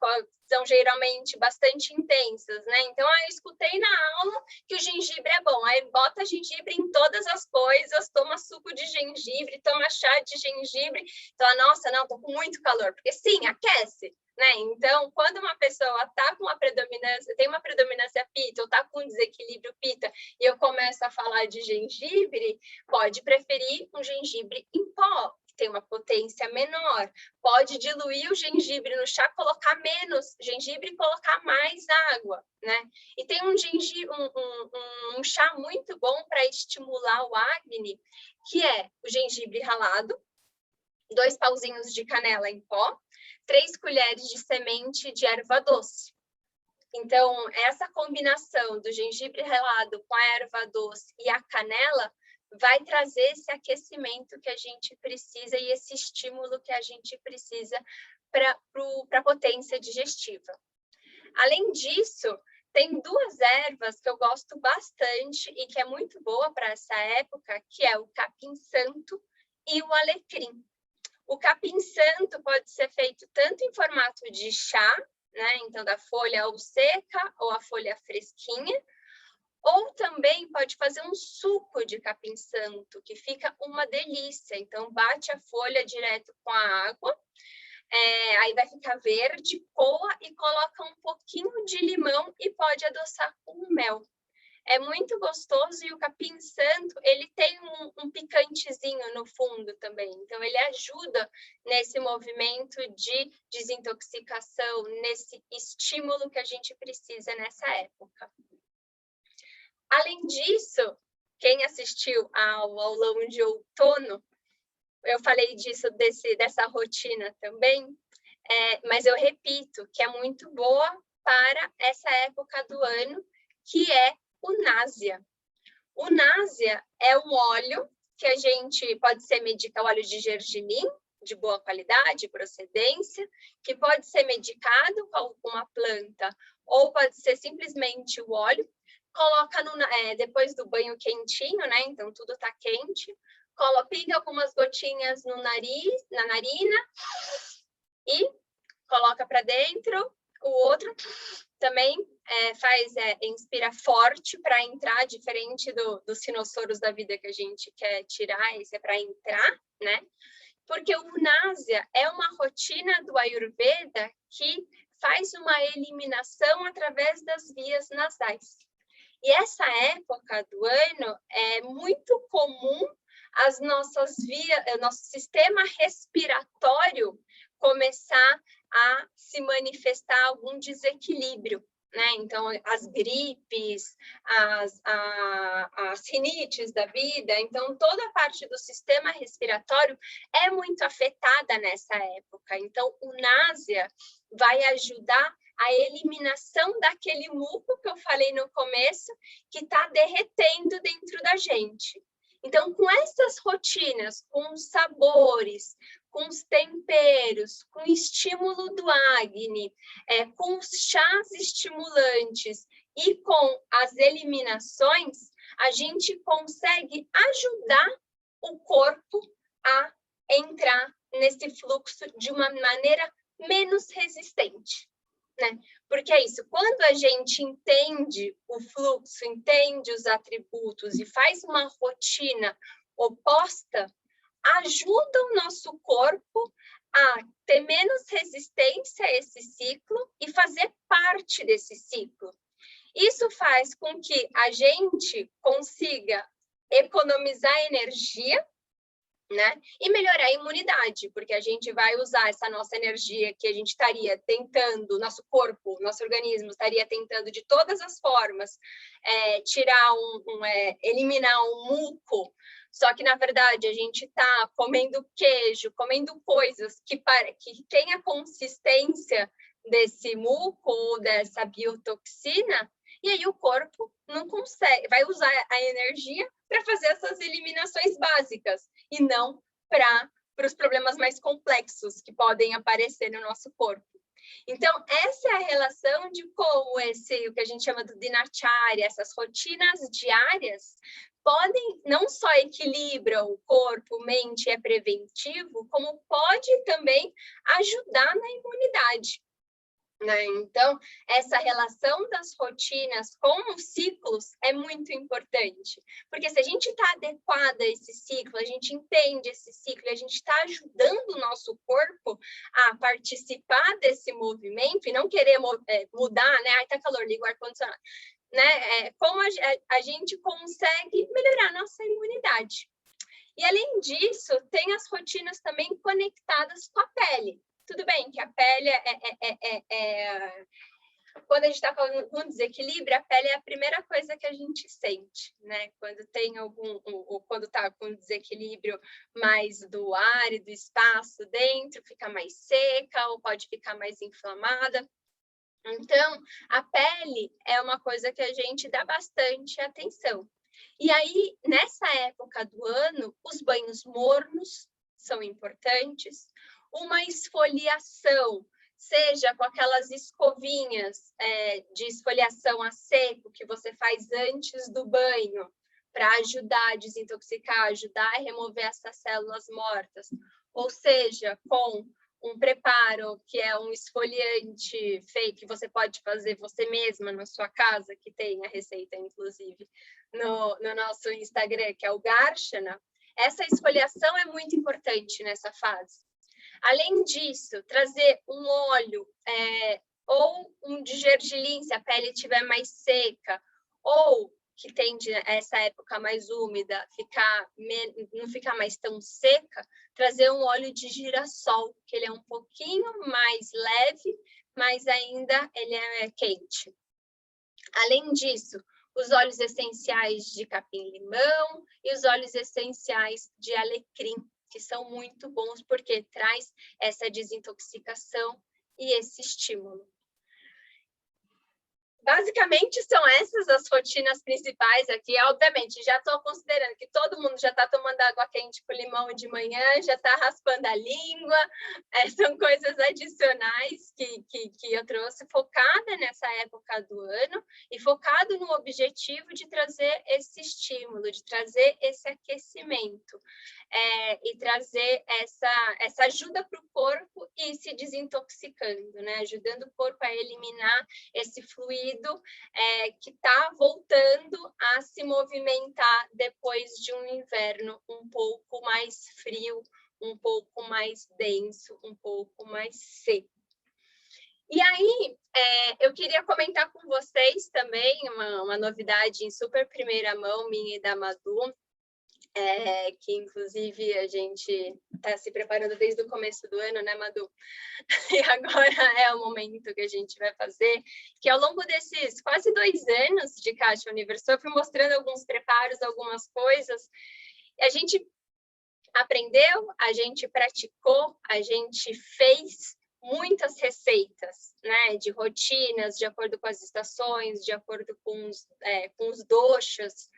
são geralmente bastante intensas, né? Então, eu escutei na aula que o gengibre é bom. Aí bota gengibre em todas as coisas, toma suco de gengibre, toma chá de gengibre. Então, nossa, não, tô com muito calor. Porque sim, aquece. Né? Então, quando uma pessoa tá com uma predominância, tem uma predominância pita ou tá com um desequilíbrio pita e eu começo a falar de gengibre, pode preferir um gengibre em pó, que tem uma potência menor. Pode diluir o gengibre no chá, colocar menos gengibre e colocar mais água, né? E tem um chá muito bom para estimular o Agni, que é o gengibre ralado, 2 pauzinhos de canela em pó, 3 colheres de semente de erva doce. Então, essa combinação do gengibre ralado com a erva doce e a canela vai trazer esse aquecimento que a gente precisa e esse estímulo que a gente precisa para a potência digestiva. Além disso, tem 2 ervas que eu gosto bastante e que é muito boa para essa época, que é o capim-santo e o alecrim. O capim-santo pode ser feito tanto em formato de chá, né? Então, da folha ou seca ou a folha fresquinha. Ou também pode fazer um suco de capim-santo, que fica uma delícia. Então, bate a folha direto com a água, aí vai ficar verde, coa e coloca um pouquinho de limão e pode adoçar com mel. É muito gostoso e o capim-santo, ele tem um picantezinho no fundo também. Então, ele ajuda nesse movimento de desintoxicação, nesse estímulo que a gente precisa nessa época. Além disso, quem assistiu ao aulão de outono, eu falei disso, dessa rotina também, mas eu repito que é muito boa para essa época do ano, que é o násia. O násia é um óleo que a gente pode ser medicado, óleo de gergelim, de boa qualidade, procedência, que pode ser medicado com uma planta, ou pode ser simplesmente o óleo. Coloca depois do banho quentinho, né? Então tudo está quente. Pinga algumas gotinhas no nariz, na narina e coloca para dentro. O outro também inspira forte para entrar, diferente dos rinossauros da vida que a gente quer tirar, esse é para entrar, né? Porque o násia é uma rotina do Ayurveda que faz uma eliminação através das vias nasais. E essa época do ano é muito comum nosso sistema respiratório começar a se manifestar algum desequilíbrio, né? Então, as gripes, as rinites da vida, então toda a parte do sistema respiratório é muito afetada nessa época. Então, o násia vai ajudar a eliminação daquele muco que eu falei no começo, que está derretendo dentro da gente. Então, com essas rotinas, com os sabores, com os temperos, com o estímulo do Agni, com os chás estimulantes e com as eliminações, a gente consegue ajudar o corpo a entrar nesse fluxo de uma maneira menos resistente, né? Porque é isso, quando a gente entende o fluxo, entende os atributos e faz uma rotina oposta, ajuda o nosso corpo a ter menos resistência a esse ciclo e fazer parte desse ciclo. Isso faz com que a gente consiga economizar energia, né? E melhorar a imunidade, porque a gente vai usar essa nossa energia que a gente estaria tentando, nosso corpo, nosso organismo estaria tentando de todas as formas eliminar um muco, só que na verdade a gente está comendo queijo, comendo coisas que tem a consistência desse muco ou dessa biotoxina, e aí o corpo não consegue, vai usar a energia para fazer essas eliminações básicas e não para os problemas mais complexos que podem aparecer no nosso corpo. Então, essa é a relação de como o que a gente chama do dinacharya, essas rotinas diárias, podem, não só equilibram o corpo, mente, é preventivo, como pode também ajudar na imunidade. Né? Então, essa relação das rotinas com os ciclos é muito importante, porque se a gente está adequada a esse ciclo, a gente entende esse ciclo, a gente está ajudando o nosso corpo a participar desse movimento e não querer mudar, né? Ai, tá calor, liga o ar-condicionado, né? Como a gente consegue melhorar a nossa imunidade. E, além disso, tem as rotinas também conectadas com a pele. Tudo bem que a pele quando a gente está falando com desequilíbrio, a pele é a primeira coisa que a gente sente, né? Quando tem quando está com desequilíbrio mais do ar e do espaço dentro, fica mais seca ou pode ficar mais inflamada. Então, a pele é uma coisa que a gente dá bastante atenção. E aí, nessa época do ano, os banhos mornos são importantes, uma esfoliação, seja com aquelas escovinhas de esfoliação a seco que você faz antes do banho, para ajudar a desintoxicar, ajudar a remover essas células mortas, ou seja, com um preparo que é um esfoliante feito que você pode fazer você mesma na sua casa, que tem a receita, inclusive, no nosso Instagram, que é o Garshana, essa esfoliação é muito importante nessa fase. Além disso, trazer um óleo ou um de gergelim, se a pele estiver mais seca, ou que tende a essa época mais úmida, não ficar mais tão seca, trazer um óleo de girassol, que ele é um pouquinho mais leve, mas ainda ele é quente. Além disso, os óleos essenciais de capim-limão e os óleos essenciais de alecrim, que são muito bons porque traz essa desintoxicação e esse estímulo. Basicamente, são essas as rotinas principais aqui. Obviamente, já estou considerando que todo mundo já está tomando água quente com limão de manhã, já está raspando a língua. São coisas adicionais que eu trouxe, focada nessa época do ano e focado no objetivo de trazer esse estímulo, de trazer esse aquecimento. E trazer essa ajuda para o corpo ir se desintoxicando, né? Ajudando o corpo a eliminar esse fluido que está voltando a se movimentar depois de um inverno um pouco mais frio, um pouco mais denso, um pouco mais seco. E aí, eu queria comentar com vocês também uma novidade em super primeira mão, minha e da Madu, que inclusive a gente está se preparando desde o começo do ano, né, Madu? E agora é o momento que a gente vai fazer, que ao longo desses quase 2 anos de Kátia Universo, eu fui mostrando alguns preparos, algumas coisas, a gente aprendeu, a gente praticou, a gente fez muitas receitas, né, de rotinas, de acordo com as estações, de acordo com os doshas,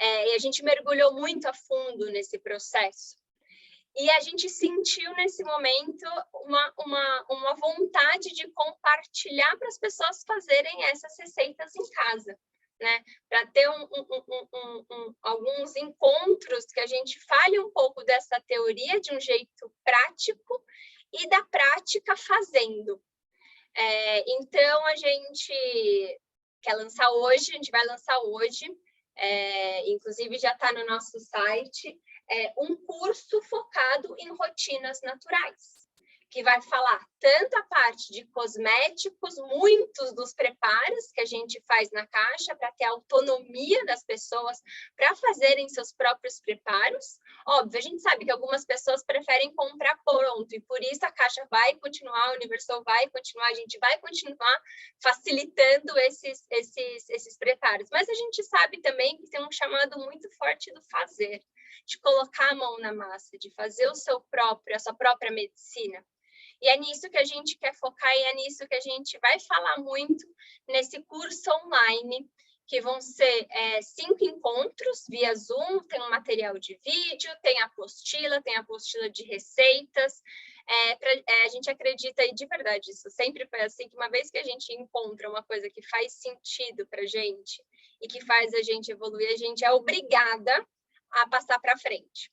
e a gente mergulhou muito a fundo nesse processo. E a gente sentiu nesse momento uma vontade de compartilhar para as pessoas fazerem essas receitas em casa, né? Para ter alguns encontros que a gente fale um pouco dessa teoria de um jeito prático e da prática fazendo. Então, a gente quer lançar hoje, a gente vai lançar hoje, inclusive já está no nosso site, um curso focado em rotinas naturais, que vai falar tanto a parte de cosméticos, muitos dos preparos que a gente faz na caixa para ter autonomia das pessoas para fazerem seus próprios preparos. Óbvio, a gente sabe que algumas pessoas preferem comprar pronto e por isso a caixa vai continuar, a Universal vai continuar, a gente vai continuar facilitando esses preparos. Mas a gente sabe também que tem um chamado muito forte do fazer, de colocar a mão na massa, de fazer a sua própria medicina. E é nisso que a gente quer focar e é nisso que a gente vai falar muito nesse curso online, que vão ser 5 encontros via Zoom, tem um material de vídeo, tem a apostila de receitas. A gente acredita, e de verdade, isso sempre foi assim, que uma vez que a gente encontra uma coisa que faz sentido para a gente e que faz a gente evoluir, a gente é obrigada a passar para frente.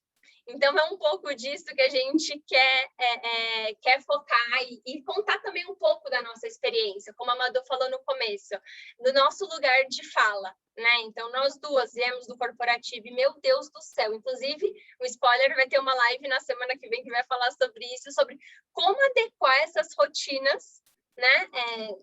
Então, é um pouco disso que a gente quer focar e contar também um pouco da nossa experiência, como a Madu falou no começo, do nosso lugar de fala, né? Então, nós duas viemos do corporativo e, meu Deus do céu, inclusive, o spoiler, vai ter uma live na semana que vem que vai falar sobre isso, sobre como adequar essas rotinas, né,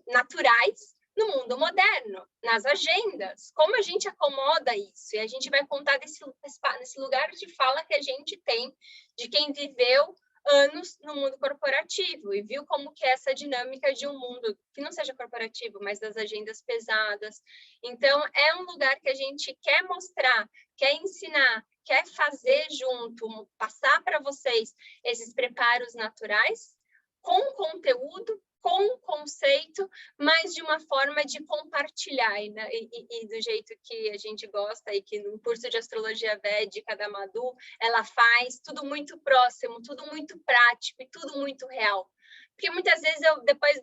naturais, no mundo moderno, nas agendas, como a gente acomoda isso, e a gente vai contar nesse lugar de fala que a gente tem, de quem viveu anos no mundo corporativo, e viu como que é essa dinâmica de um mundo que não seja corporativo, mas das agendas pesadas. Então, é um lugar que a gente quer mostrar, quer ensinar, quer fazer junto, passar para vocês esses preparos naturais, com conteúdo, com conceito, mas de uma forma de compartilhar, né? E do jeito que a gente gosta, e que no curso de Astrologia Védica da Madu, ela faz tudo muito próximo, tudo muito prático e tudo muito real. Porque muitas vezes, depois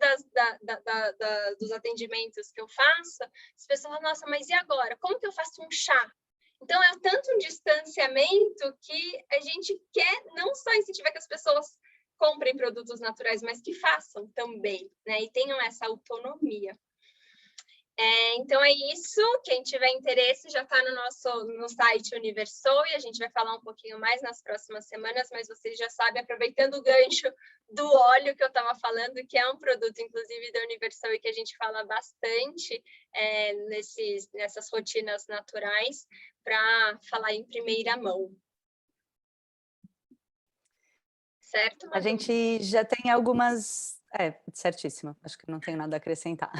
dos atendimentos que eu faço, as pessoas falam, nossa, mas e agora? Como que eu faço um chá? Então, é tanto um distanciamento que a gente quer não só incentivar que as pessoas comprem produtos naturais, mas que façam também, né? E tenham essa autonomia. Então é isso, quem tiver interesse já está no site Universou e a gente vai falar um pouquinho mais nas próximas semanas, mas vocês já sabem, aproveitando o gancho do óleo que eu estava falando, que é um produto inclusive da Universou e que a gente fala bastante nessas rotinas naturais, para falar em primeira mão. Certo, Madu? A gente já tem algumas... certíssimo, acho que não tenho nada a acrescentar.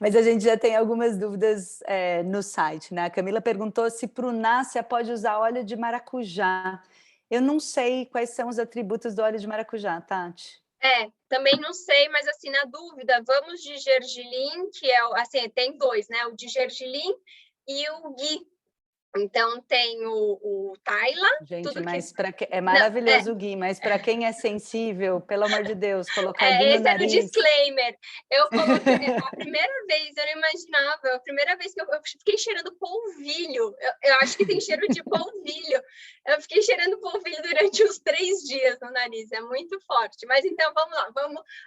Mas a gente já tem algumas dúvidas no site, né? A Camila perguntou se para o náusea pode usar óleo de maracujá. Eu não sei quais são os atributos do óleo de maracujá, Tati. Também não sei, mas assim, na dúvida, vamos de gergelim, que é, assim, tem dois, né? O de gergelim e o ghee. Então, tem o Tayla. Gente, mas é maravilhoso o ghee, mas para quem é sensível, pelo amor de Deus, colocar ghee no nariz... Esse é o disclaimer. Eu coloquei, a primeira vez, eu não imaginava, a primeira vez que eu fiquei cheirando polvilho, eu acho que tem cheiro de polvilho, eu fiquei cheirando polvilho durante uns 3 dias no nariz, é muito forte. Mas então, vamos lá,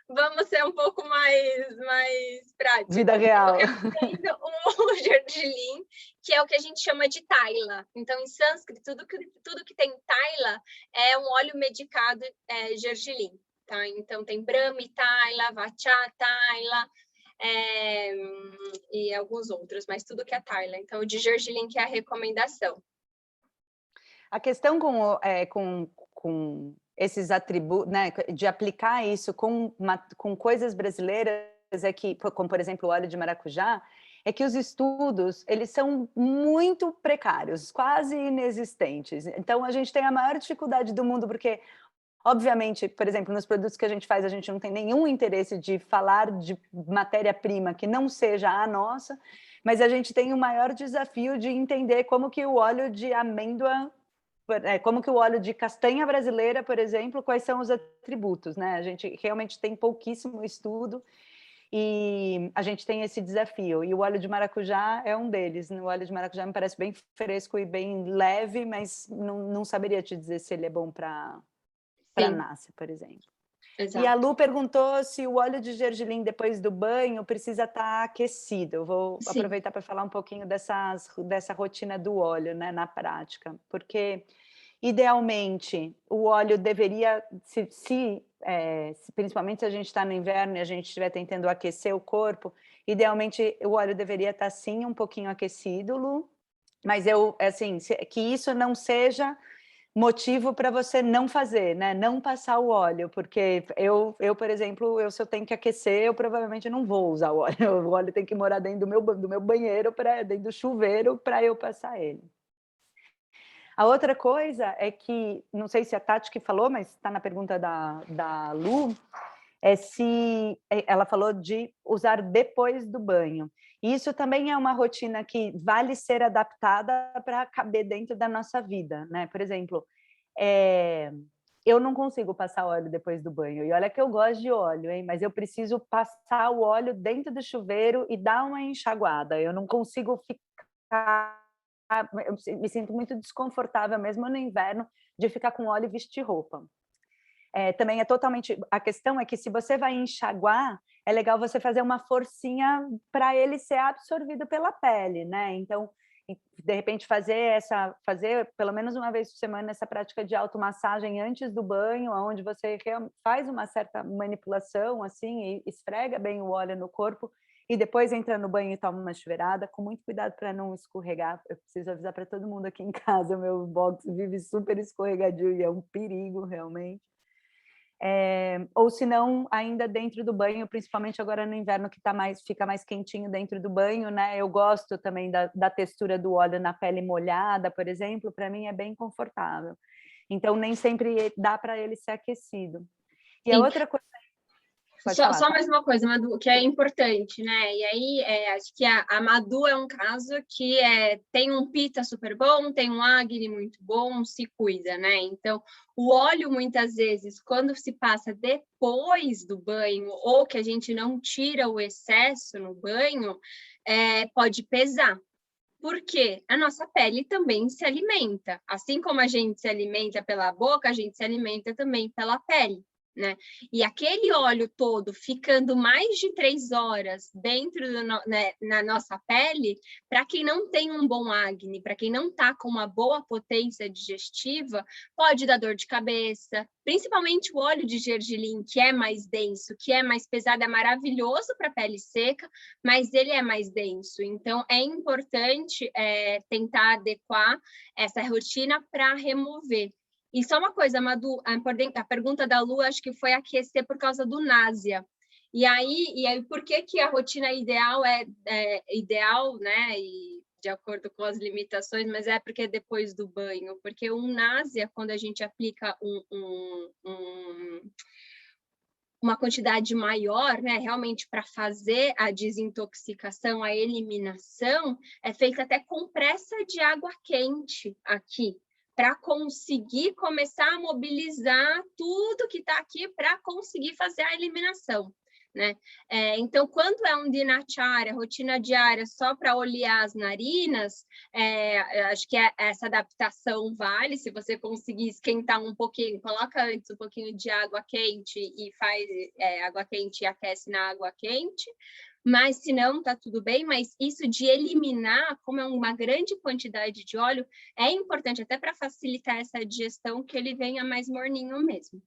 vamos ser um pouco mais práticos. Vida real. Eu recomendo o gergelim, que é o que a gente chama de Tayla. Então, em sânscrito, tudo que tem Tayla é um óleo medicado gergelim. Tá? Então, tem Brahmi Tayla, Vacha Tayla e alguns outros, mas tudo que é Tayla. Então, o de gergelim que é a recomendação. A questão com esses atributos, né, de aplicar isso com coisas brasileiras é que, como por exemplo o óleo de maracujá, é que os estudos, eles são muito precários, quase inexistentes. Então, a gente tem a maior dificuldade do mundo, porque, obviamente, por exemplo, nos produtos que a gente faz, a gente não tem nenhum interesse de falar de matéria-prima que não seja a nossa, mas a gente tem o maior desafio de entender como que o óleo de amêndoa, como que o óleo de castanha brasileira, por exemplo, quais são os atributos, né? A gente realmente tem pouquíssimo estudo, e a gente tem esse desafio, e o óleo de maracujá é um deles. O óleo de maracujá me parece bem fresco e bem leve, mas não saberia te dizer se ele é bom para náusea, por exemplo. Exato. E a Lu perguntou se o óleo de gergelim depois do banho precisa estar aquecido. Eu vou aproveitar para falar um pouquinho dessa rotina do óleo, né, na prática, porque idealmente o óleo deveria, principalmente se a gente está no inverno e a gente estiver tentando aquecer o corpo, idealmente o óleo deveria estar sim um pouquinho aquecido, Lu, mas que isso não seja motivo para você não fazer, né? Não passar o óleo, porque eu, por exemplo, se eu tenho que aquecer, eu provavelmente não vou usar o óleo. O óleo tem que morar dentro do meu banheiro, dentro do chuveiro, para eu passar ele. A outra coisa é que, não sei se a Tati que falou, mas está na pergunta da Lu, se ela falou de usar depois do banho. Isso também é uma rotina que vale ser adaptada para caber dentro da nossa vida, né? Por exemplo, eu não consigo passar óleo depois do banho, e olha que eu gosto de óleo, hein? Mas eu preciso passar o óleo dentro do chuveiro e dar uma enxaguada, eu não consigo ficar... Eu me sinto muito desconfortável, mesmo no inverno, de ficar com óleo e vestir roupa. Também é totalmente... A questão é que se você vai enxaguar, é legal você fazer uma forcinha para ele ser absorvido pela pele, né? Então, de repente, fazer pelo menos uma vez por semana essa prática de automassagem antes do banho, onde você faz uma certa manipulação, assim, e esfrega bem o óleo no corpo, e depois entra no banho e toma uma chuveirada, com muito cuidado para não escorregar. Eu preciso avisar para todo mundo aqui em casa, o meu box vive super escorregadio e é um perigo, realmente. Ou se não, ainda dentro do banho, principalmente agora no inverno, que fica mais quentinho dentro do banho, né? Eu gosto também da textura do óleo na pele molhada, por exemplo, para mim é bem confortável. Então, nem sempre dá para ele ser aquecido. E a outra coisa... Só mais uma coisa, Madu, que é importante, né? E aí, acho que a Madu é um caso que tem um pita super bom, tem um agni muito bom, se cuida, né? Então, o óleo, muitas vezes, quando se passa depois do banho, ou que a gente não tira o excesso no banho, pode pesar. Porque a nossa pele também se alimenta. Assim como a gente se alimenta pela boca, a gente se alimenta também pela pele, né? E aquele óleo todo ficando mais de 3 horas dentro né, na nossa pele, para quem não tem um bom acne, para quem não está com uma boa potência digestiva, pode dar dor de cabeça, principalmente o óleo de gergelim, que é mais denso, que é mais pesado, é maravilhoso para pele seca, mas ele é mais denso. Então, é importante tentar adequar essa rotina para remover. E só uma coisa, Madu, a pergunta da Lu, acho que foi aquecer por causa do náusea. E aí por que a rotina ideal é ideal, né? E de acordo com as limitações, mas é porque é depois do banho. Porque um náusea, quando a gente aplica uma quantidade maior, né, realmente para fazer a desintoxicação, a eliminação, é feita até com pressa de água quente aqui, para conseguir começar a mobilizar tudo que está aqui para conseguir fazer a eliminação. Né? Então, quando é um dinacharya, rotina diária só para olear as narinas, acho que essa adaptação vale. Se você conseguir esquentar um pouquinho, coloca antes um pouquinho de água quente e faz água quente e aquece na água quente. Mas se não, tá tudo bem. Mas isso de eliminar, como é uma grande quantidade de óleo, é importante até para facilitar essa digestão, que ele venha mais morninho mesmo.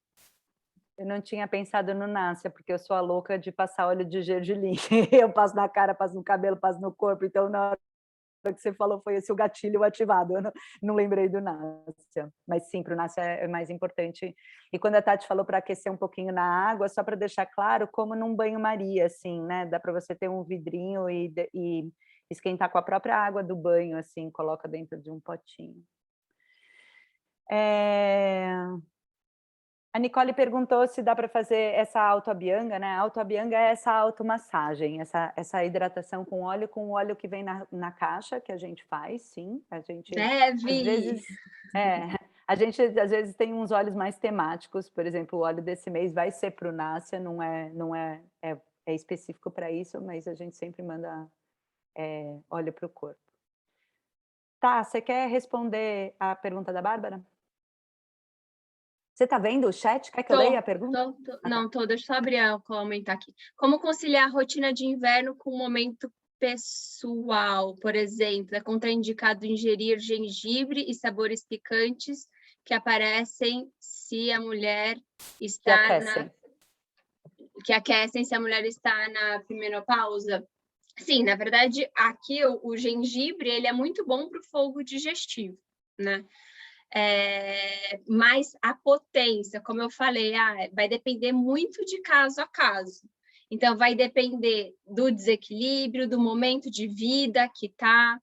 Eu não tinha pensado no náusea, porque eu sou a louca de passar óleo de gergelim. Eu passo na cara, passo no cabelo, passo no corpo, então na hora que você falou foi esse o gatilho ativado, eu não lembrei do náusea. Mas sim, para o náusea é mais importante. E quando a Tati falou para aquecer um pouquinho na água, só para deixar claro, como num banho-maria, assim, né? Dá para você ter um vidrinho e esquentar com a própria água do banho, assim, coloca dentro de um potinho. A Nicole perguntou se dá para fazer essa autoabianga, né? A autoabianga é essa automassagem, essa hidratação com o óleo que vem na caixa, que a gente faz, sim. A gente, às vezes, a gente às vezes tem uns óleos mais temáticos, por exemplo, o óleo desse mês vai ser para o náusea, é específico para isso, mas a gente sempre manda óleo para o corpo. Tá, você quer responder a pergunta da Bárbara? Você está vendo o chat? Quer que eu leia a pergunta? Não, deixa eu só abrir, aumentar aqui. Como conciliar a rotina de inverno com o momento pessoal, por exemplo? É contraindicado ingerir gengibre e sabores picantes que aparecem se a mulher está que aquecem se a mulher está na menopausa? Sim, na verdade, aqui o gengibre ele é muito bom para o fogo digestivo, né? Mas a potência, como eu falei, vai depender muito de caso a caso. Então, vai depender do desequilíbrio, do momento de vida que está,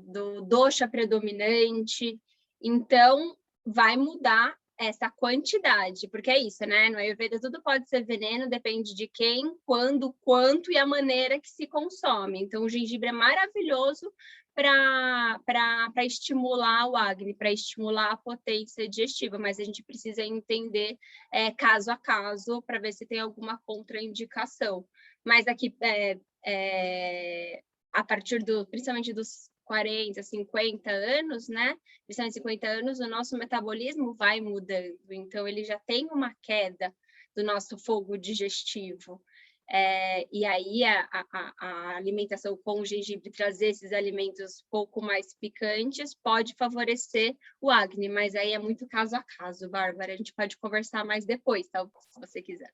do dosha predominante. Então, vai mudar essa quantidade, porque é isso, né? No Ayurveda tudo pode ser veneno, depende de quem, quando, quanto e a maneira que se consome. Então, o gengibre é maravilhoso para estimular o acne, para estimular a potência digestiva, mas a gente precisa entender caso a caso para ver se tem alguma contraindicação. Mas aqui, a partir principalmente dos 40, 50 anos, né? Principalmente 50 anos, o nosso metabolismo vai mudando, então ele já tem uma queda do nosso fogo digestivo. E aí a alimentação com o gengibre, trazer esses alimentos um pouco mais picantes, pode favorecer o acne, mas aí é muito caso a caso, Bárbara. A gente pode conversar mais depois, tá? Se você quiser.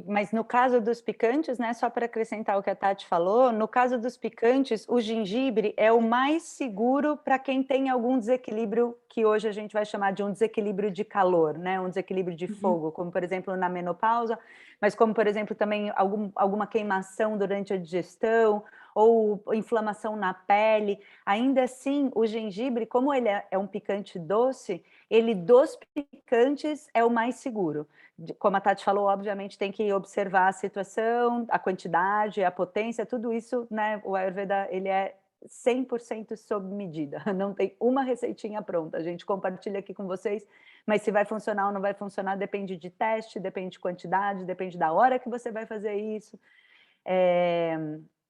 Mas no caso dos picantes, né, só para acrescentar o que a Tati falou, no caso dos picantes, o gengibre é o mais seguro para quem tem algum desequilíbrio, que hoje a gente vai chamar de um desequilíbrio de calor, né, um desequilíbrio de fogo, como por exemplo na menopausa, mas como por exemplo também alguma queimação durante a digestão, ou inflamação na pele. Ainda assim, o gengibre, como ele é um picante doce, ele dos picantes é o mais seguro. Como a Tati falou, obviamente tem que observar a situação, a quantidade, a potência, tudo isso, né? O Ayurveda, ele é 100% sob medida, não tem uma receitinha pronta. A gente compartilha aqui com vocês, mas se vai funcionar ou não vai funcionar depende de teste, depende de quantidade, depende da hora que você vai fazer isso.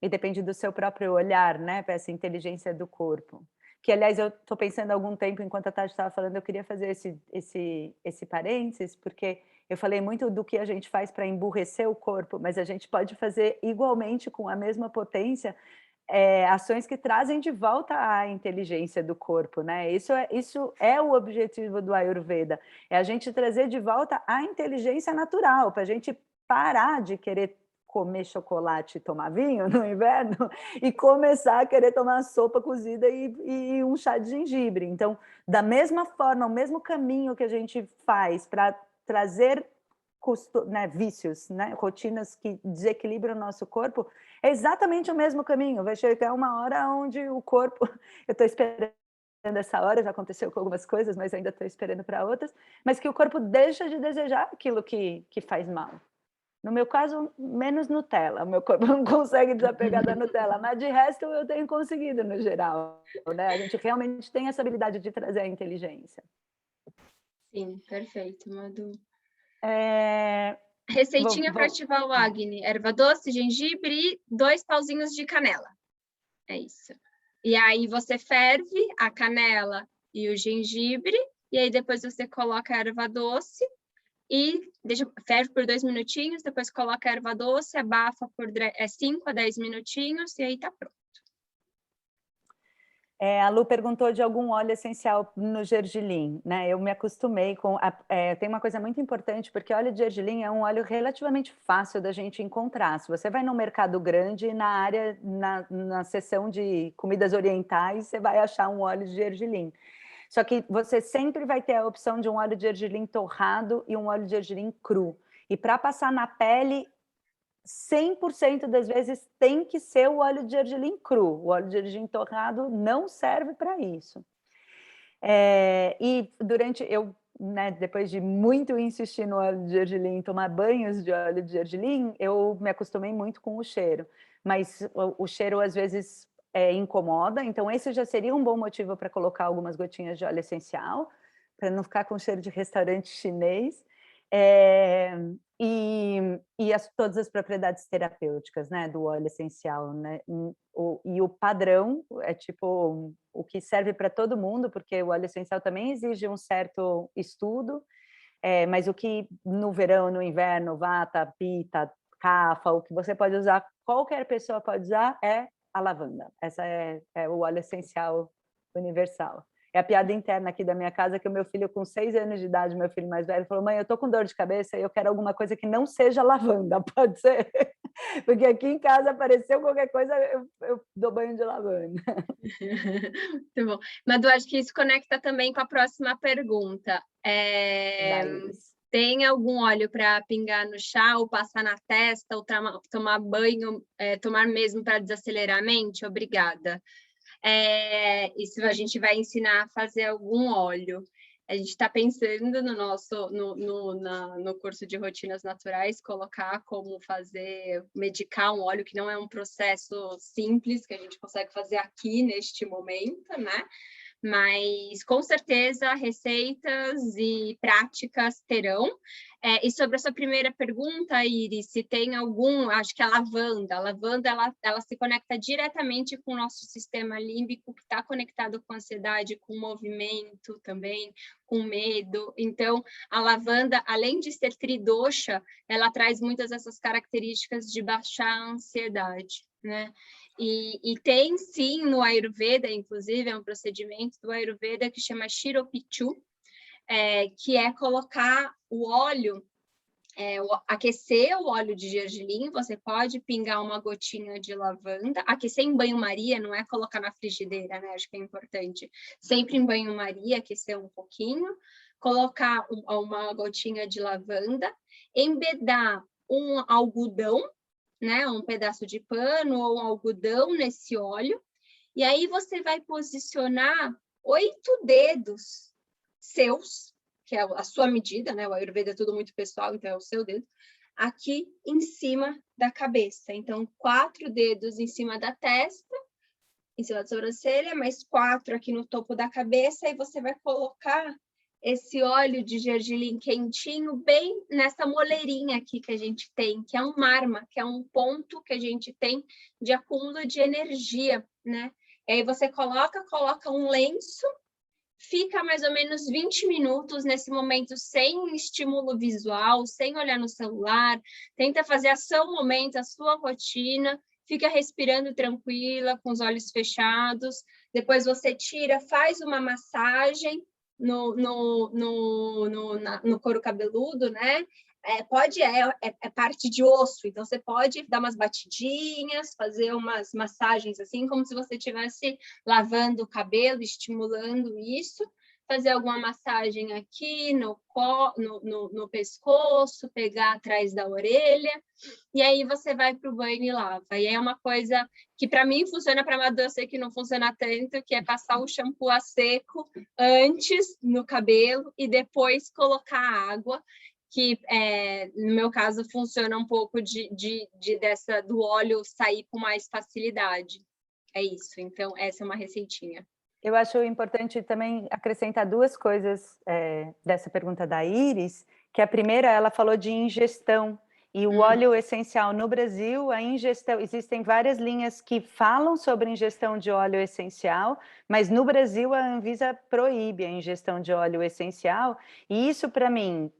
e depende do seu próprio olhar, né, para essa inteligência do corpo. Que, aliás, eu estou pensando há algum tempo, enquanto a Tati estava falando, eu queria fazer esse parênteses, porque eu falei muito do que a gente faz para emburrecer o corpo, mas a gente pode fazer igualmente, com a mesma potência, ações que trazem de volta a inteligência do corpo, né? Isso é o objetivo do Ayurveda, é a gente trazer de volta a inteligência natural, para a gente parar de querer comer chocolate e tomar vinho no inverno e começar a querer tomar sopa cozida e um chá de gengibre. Então, da mesma forma, o mesmo caminho que a gente faz para trazer né, vícios, né, rotinas que desequilibram o nosso corpo, é exatamente o mesmo caminho. Vai chegar uma hora onde o corpo... Eu estou esperando essa hora, já aconteceu com algumas coisas, mas ainda estou esperando para outras, mas que o corpo deixa de desejar aquilo que faz mal. No meu caso, menos Nutella. O meu corpo não consegue desapegar da Nutella, mas de resto eu tenho conseguido no geral, né? A gente realmente tem essa habilidade de trazer a inteligência. Sim, perfeito, Madu. É... Receitinha para ativar o Agni: erva doce, gengibre e 2 pauzinhos de canela. É isso. E aí você ferve a canela e o gengibre, e aí depois você coloca a erva doce e ferve por 2 minutinhos, depois coloca a erva doce, abafa por 5 a 10 minutinhos e aí tá pronto. A Lu perguntou de algum óleo essencial no gergelim, né? Eu me acostumei com... tem uma coisa muito importante, porque óleo de gergelim é um óleo relativamente fácil da gente encontrar. Se você vai no mercado grande, na área, na seção de comidas orientais, você vai achar um óleo de gergelim. Só que você sempre vai ter a opção de um óleo de gergelim torrado e um óleo de gergelim cru. E para passar na pele, 100% das vezes tem que ser o óleo de gergelim cru. O óleo de gergelim torrado não serve para isso. E depois de muito insistir no óleo de gergelim, tomar banhos de óleo de gergelim, eu me acostumei muito com o cheiro. Mas o cheiro, às vezes, incomoda. Então, esse já seria um bom motivo para colocar algumas gotinhas de óleo essencial, para não ficar com cheiro de restaurante chinês. Todas as propriedades terapêuticas, né, do óleo essencial, né? E o padrão é tipo o que serve para todo mundo, porque o óleo essencial também exige um certo estudo, mas o que no verão, no inverno, vata, pita, kapha, o que você pode usar, qualquer pessoa pode usar, é a lavanda. Essa é o óleo essencial universal. É a piada interna aqui da minha casa, que o meu filho, com 6 anos de idade, meu filho mais velho, falou: mãe, eu tô com dor de cabeça e eu quero alguma coisa que não seja lavanda, pode ser? Porque aqui em casa apareceu qualquer coisa, eu dou banho de lavanda. Muito bom. Madu, acho que isso conecta também com a próxima pergunta. Tem algum óleo para pingar no chá, ou passar na testa, ou tomar banho, tomar mesmo para desacelerar a mente? Obrigada. Isso a gente vai ensinar a fazer algum óleo. A gente está pensando no curso de rotinas naturais, colocar como medicar um óleo, que não é um processo simples que a gente consegue fazer aqui neste momento, né? Mas com certeza receitas e práticas terão. E sobre a sua primeira pergunta, Iris, se tem algum, acho que a lavanda ela se conecta diretamente com o nosso sistema límbico, que está conectado com a ansiedade, com o movimento também, com medo. Então, a lavanda, além de ser tridosha, ela traz muitas dessas características de baixar a ansiedade, né? E tem, sim, no Ayurveda, inclusive, é um procedimento do Ayurveda que chama Shiropichu, que é colocar o óleo, aquecer o óleo de gergelim. Você pode pingar uma gotinha de lavanda, aquecer em banho-maria, não é colocar na frigideira, né? Acho que é importante. Sempre em banho-maria, aquecer um pouquinho, colocar uma gotinha de lavanda, embedar um algodão, né, um pedaço de pano ou um algodão nesse óleo, e aí você vai posicionar 8 dedos seus, que é a sua medida, né? O Ayurveda é tudo muito pessoal, então é o seu dedo, aqui em cima da cabeça. Então, 4 dedos em cima da testa, em cima da sobrancelha, mais 4 aqui no topo da cabeça, e você vai colocar esse óleo de gergelim quentinho bem nessa moleirinha aqui que a gente tem, que é um marma, que é um ponto que a gente tem de acúmulo de energia, né? E aí você coloca um lenço, fica mais ou menos 20 minutos nesse momento sem estímulo visual, sem olhar no celular, tenta fazer a seu momento, a sua rotina, fica respirando tranquila, com os olhos fechados, depois você tira, faz uma massagem no couro cabeludo, né? É parte de osso, então você pode dar umas batidinhas, fazer umas massagens assim, como se você estivesse lavando o cabelo, estimulando isso, fazer alguma massagem aqui no pescoço, pegar atrás da orelha, e aí você vai para o banho e lava. E é uma coisa que para mim funciona, para amador eu sei que não funciona tanto, que é passar o shampoo a seco antes no cabelo e depois colocar água, que no meu caso funciona um pouco do óleo sair com mais facilidade. É isso, então essa é uma receitinha. Eu acho importante também acrescentar duas coisas dessa pergunta da Iris, que a primeira, ela falou de ingestão, e o óleo essencial no Brasil, a ingestão, existem várias linhas que falam sobre ingestão de óleo essencial, mas no Brasil a Anvisa proíbe a ingestão de óleo essencial, e isso para mim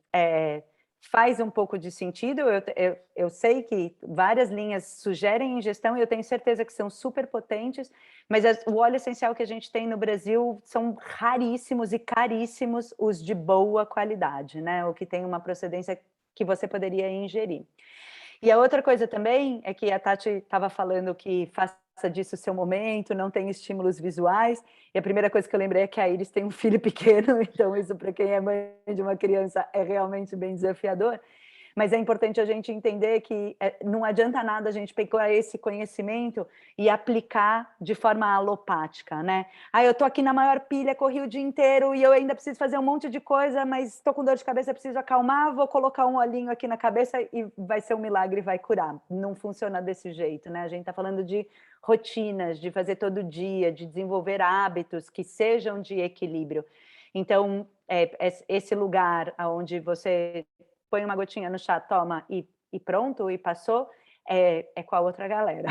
faz um pouco de sentido. Eu sei que várias linhas sugerem ingestão e eu tenho certeza que são super potentes, mas o óleo essencial que a gente tem no Brasil são raríssimos e caríssimos os de boa qualidade, né? O que tem uma procedência que você poderia ingerir. E a outra coisa também é que a Tati estava falando que faça disso o seu momento, não tem estímulos visuais, e a primeira coisa que eu lembrei é que a Iris tem um filho pequeno, então isso para quem é mãe de uma criança é realmente bem desafiador. Mas é importante a gente entender que não adianta nada a gente pegar esse conhecimento e aplicar de forma alopática, né? Ah, eu tô aqui na maior pilha, corri o dia inteiro e eu ainda preciso fazer um monte de coisa, mas estou com dor de cabeça, preciso acalmar, vou colocar um olhinho aqui na cabeça e vai ser um milagre e vai curar. Não funciona desse jeito, né? A gente está falando de rotinas, de fazer todo dia, de desenvolver hábitos que sejam de equilíbrio. Então, esse lugar onde você põe uma gotinha no chá, toma e pronto, e passou, com a outra galera.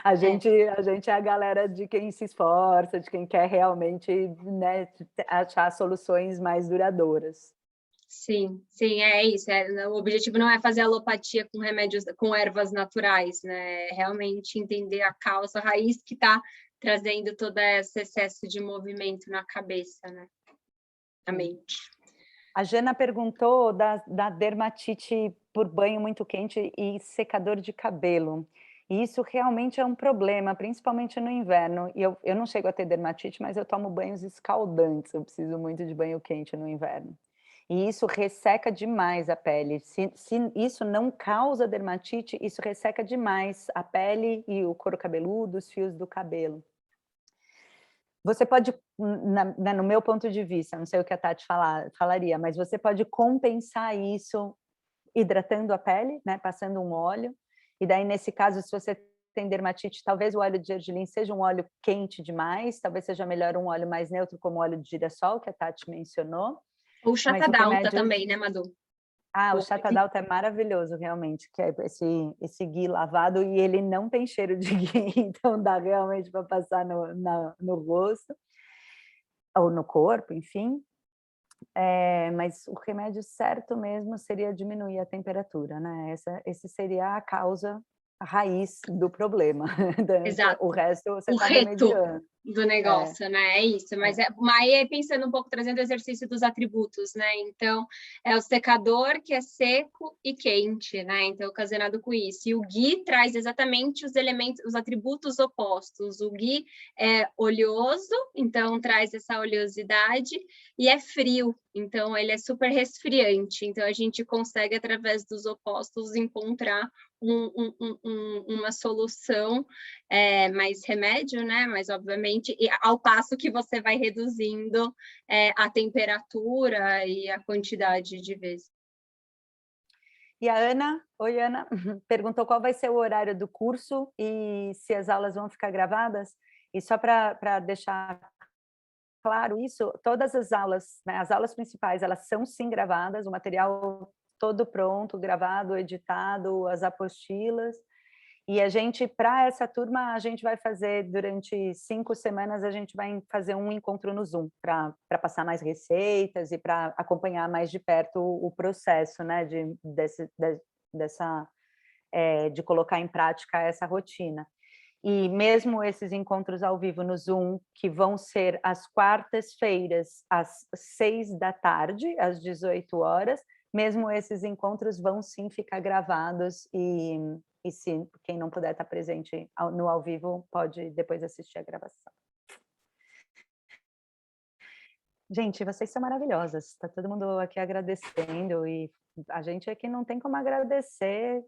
A gente é a galera de quem se esforça, de quem quer realmente, né, achar soluções mais duradouras. Sim, sim, é isso. O objetivo não é fazer alopatia com remédios, com ervas naturais, né? É realmente entender a causa, a raiz que está trazendo todo esse excesso de movimento na cabeça, né? Na mente. A Jana perguntou da dermatite por banho muito quente e secador de cabelo. E isso realmente é um problema, principalmente no inverno. E eu não chego a ter dermatite, mas eu tomo banhos escaldantes. Eu preciso muito de banho quente no inverno. E isso resseca demais a pele. Se isso não causa dermatite, isso resseca demais a pele e o couro cabeludo, os fios do cabelo. Você pode, no meu ponto de vista, não sei o que a Tati falaria, mas você pode compensar isso hidratando a pele, né, passando um óleo, e daí nesse caso, se você tem dermatite, talvez o óleo de gergelim seja um óleo quente demais, talvez seja melhor um óleo mais neutro, como o óleo de girassol, que a Tati mencionou. Ou chata d'alta também, né, Madu? Ah, o chata d'alta é maravilhoso, realmente, que é esse ghee lavado, e ele não tem cheiro de ghee, então dá realmente para passar no rosto, ou no corpo, enfim. Mas o remédio certo mesmo seria diminuir a temperatura, né? Esse seria a causa, a raiz do problema. Exato. O resto você O está reto remediando. do negócio, né? É isso. Mas aí pensando um pouco, trazendo o exercício dos atributos, né? Então, é o secador que é seco e quente, né? Então, ocasionado com isso. E o ghee traz exatamente os elementos, os atributos opostos. O ghee é oleoso, então traz essa oleosidade, e é frio, então ele é super resfriante. Então, a gente consegue, através dos opostos, encontrar uma solução, mais remédio, né? Mas, obviamente, ao passo que você vai reduzindo a temperatura e a quantidade de vezes. E a Ana, oi Ana, perguntou qual vai ser o horário do curso e se as aulas vão ficar gravadas. E só para deixar claro isso, todas as aulas, né, as aulas principais, elas são sim gravadas, o material todo pronto, gravado, editado, as apostilas, e a gente, para essa turma, a gente vai fazer durante 5 semanas, a gente vai fazer um encontro no Zoom, para passar mais receitas e para acompanhar mais de perto o processo, né, de colocar em prática essa rotina. E mesmo esses encontros ao vivo no Zoom, que vão ser às quartas-feiras, às 6 da tarde, às 18 horas, mesmo esses encontros vão sim ficar gravados e se quem não puder estar presente no ao vivo, pode depois assistir a gravação. Gente, vocês são maravilhosas, está todo mundo aqui agradecendo e a gente aqui não tem como agradecer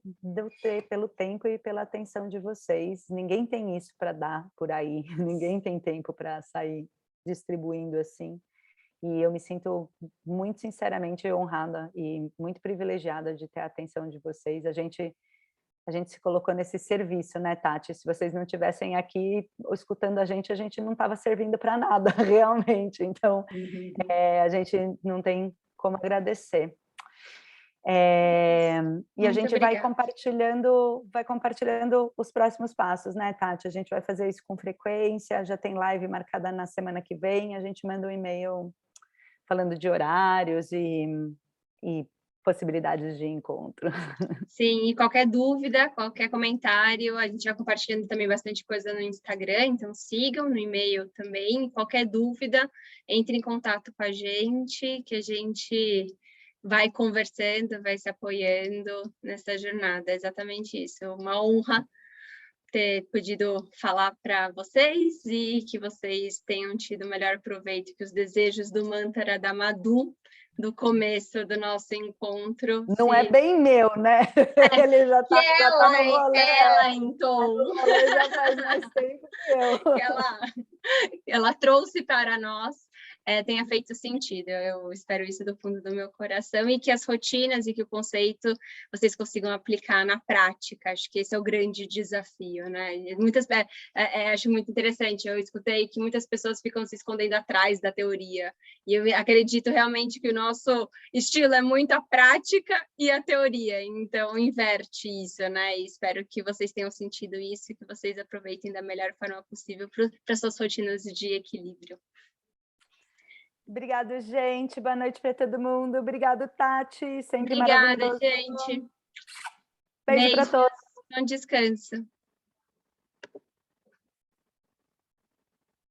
pelo tempo e pela atenção de vocês. Ninguém tem isso para dar por aí, ninguém tem tempo para sair distribuindo assim. E eu me sinto muito sinceramente honrada e muito privilegiada de ter a atenção de vocês. A gente se colocou nesse serviço, né, Tati? Se vocês não estivessem aqui escutando a gente não estava servindo para nada, realmente. Então, a gente não tem como agradecer. E a gente vai compartilhando os próximos passos, né, Tati? A gente vai fazer isso com frequência, já tem live marcada na semana que vem, a gente manda um e-mail falando de horários e possibilidades de encontro. Sim, e qualquer dúvida, qualquer comentário, a gente vai compartilhando também bastante coisa no Instagram, então sigam no e-mail também. Qualquer dúvida, entre em contato com a gente, que a gente vai conversando, vai se apoiando nessa jornada. É exatamente isso. É uma honra ter podido falar para vocês e que vocês tenham tido o melhor proveito, que os desejos do mantra da Madhu do começo do nosso encontro. Não é bem meu, né? Ele já tá no rolê. Ela então. No rolê já faz mais tempo que eu. Ela trouxe para nós, tenha feito sentido. Eu espero isso do fundo do meu coração e que as rotinas e que o conceito vocês consigam aplicar na prática. Acho que esse é o grande desafio, né? Acho muito interessante. Eu escutei que muitas pessoas ficam se escondendo atrás da teoria e eu acredito realmente que o nosso estilo é muito a prática e a teoria. Então, inverte isso, né? E espero que vocês tenham sentido isso e que vocês aproveitem da melhor forma possível para suas rotinas de equilíbrio. Obrigada, gente. Boa noite para todo mundo. Obrigado, Tati. Sempre Obrigada, maravilhoso. gente. Beijo para todos. Bom descanso.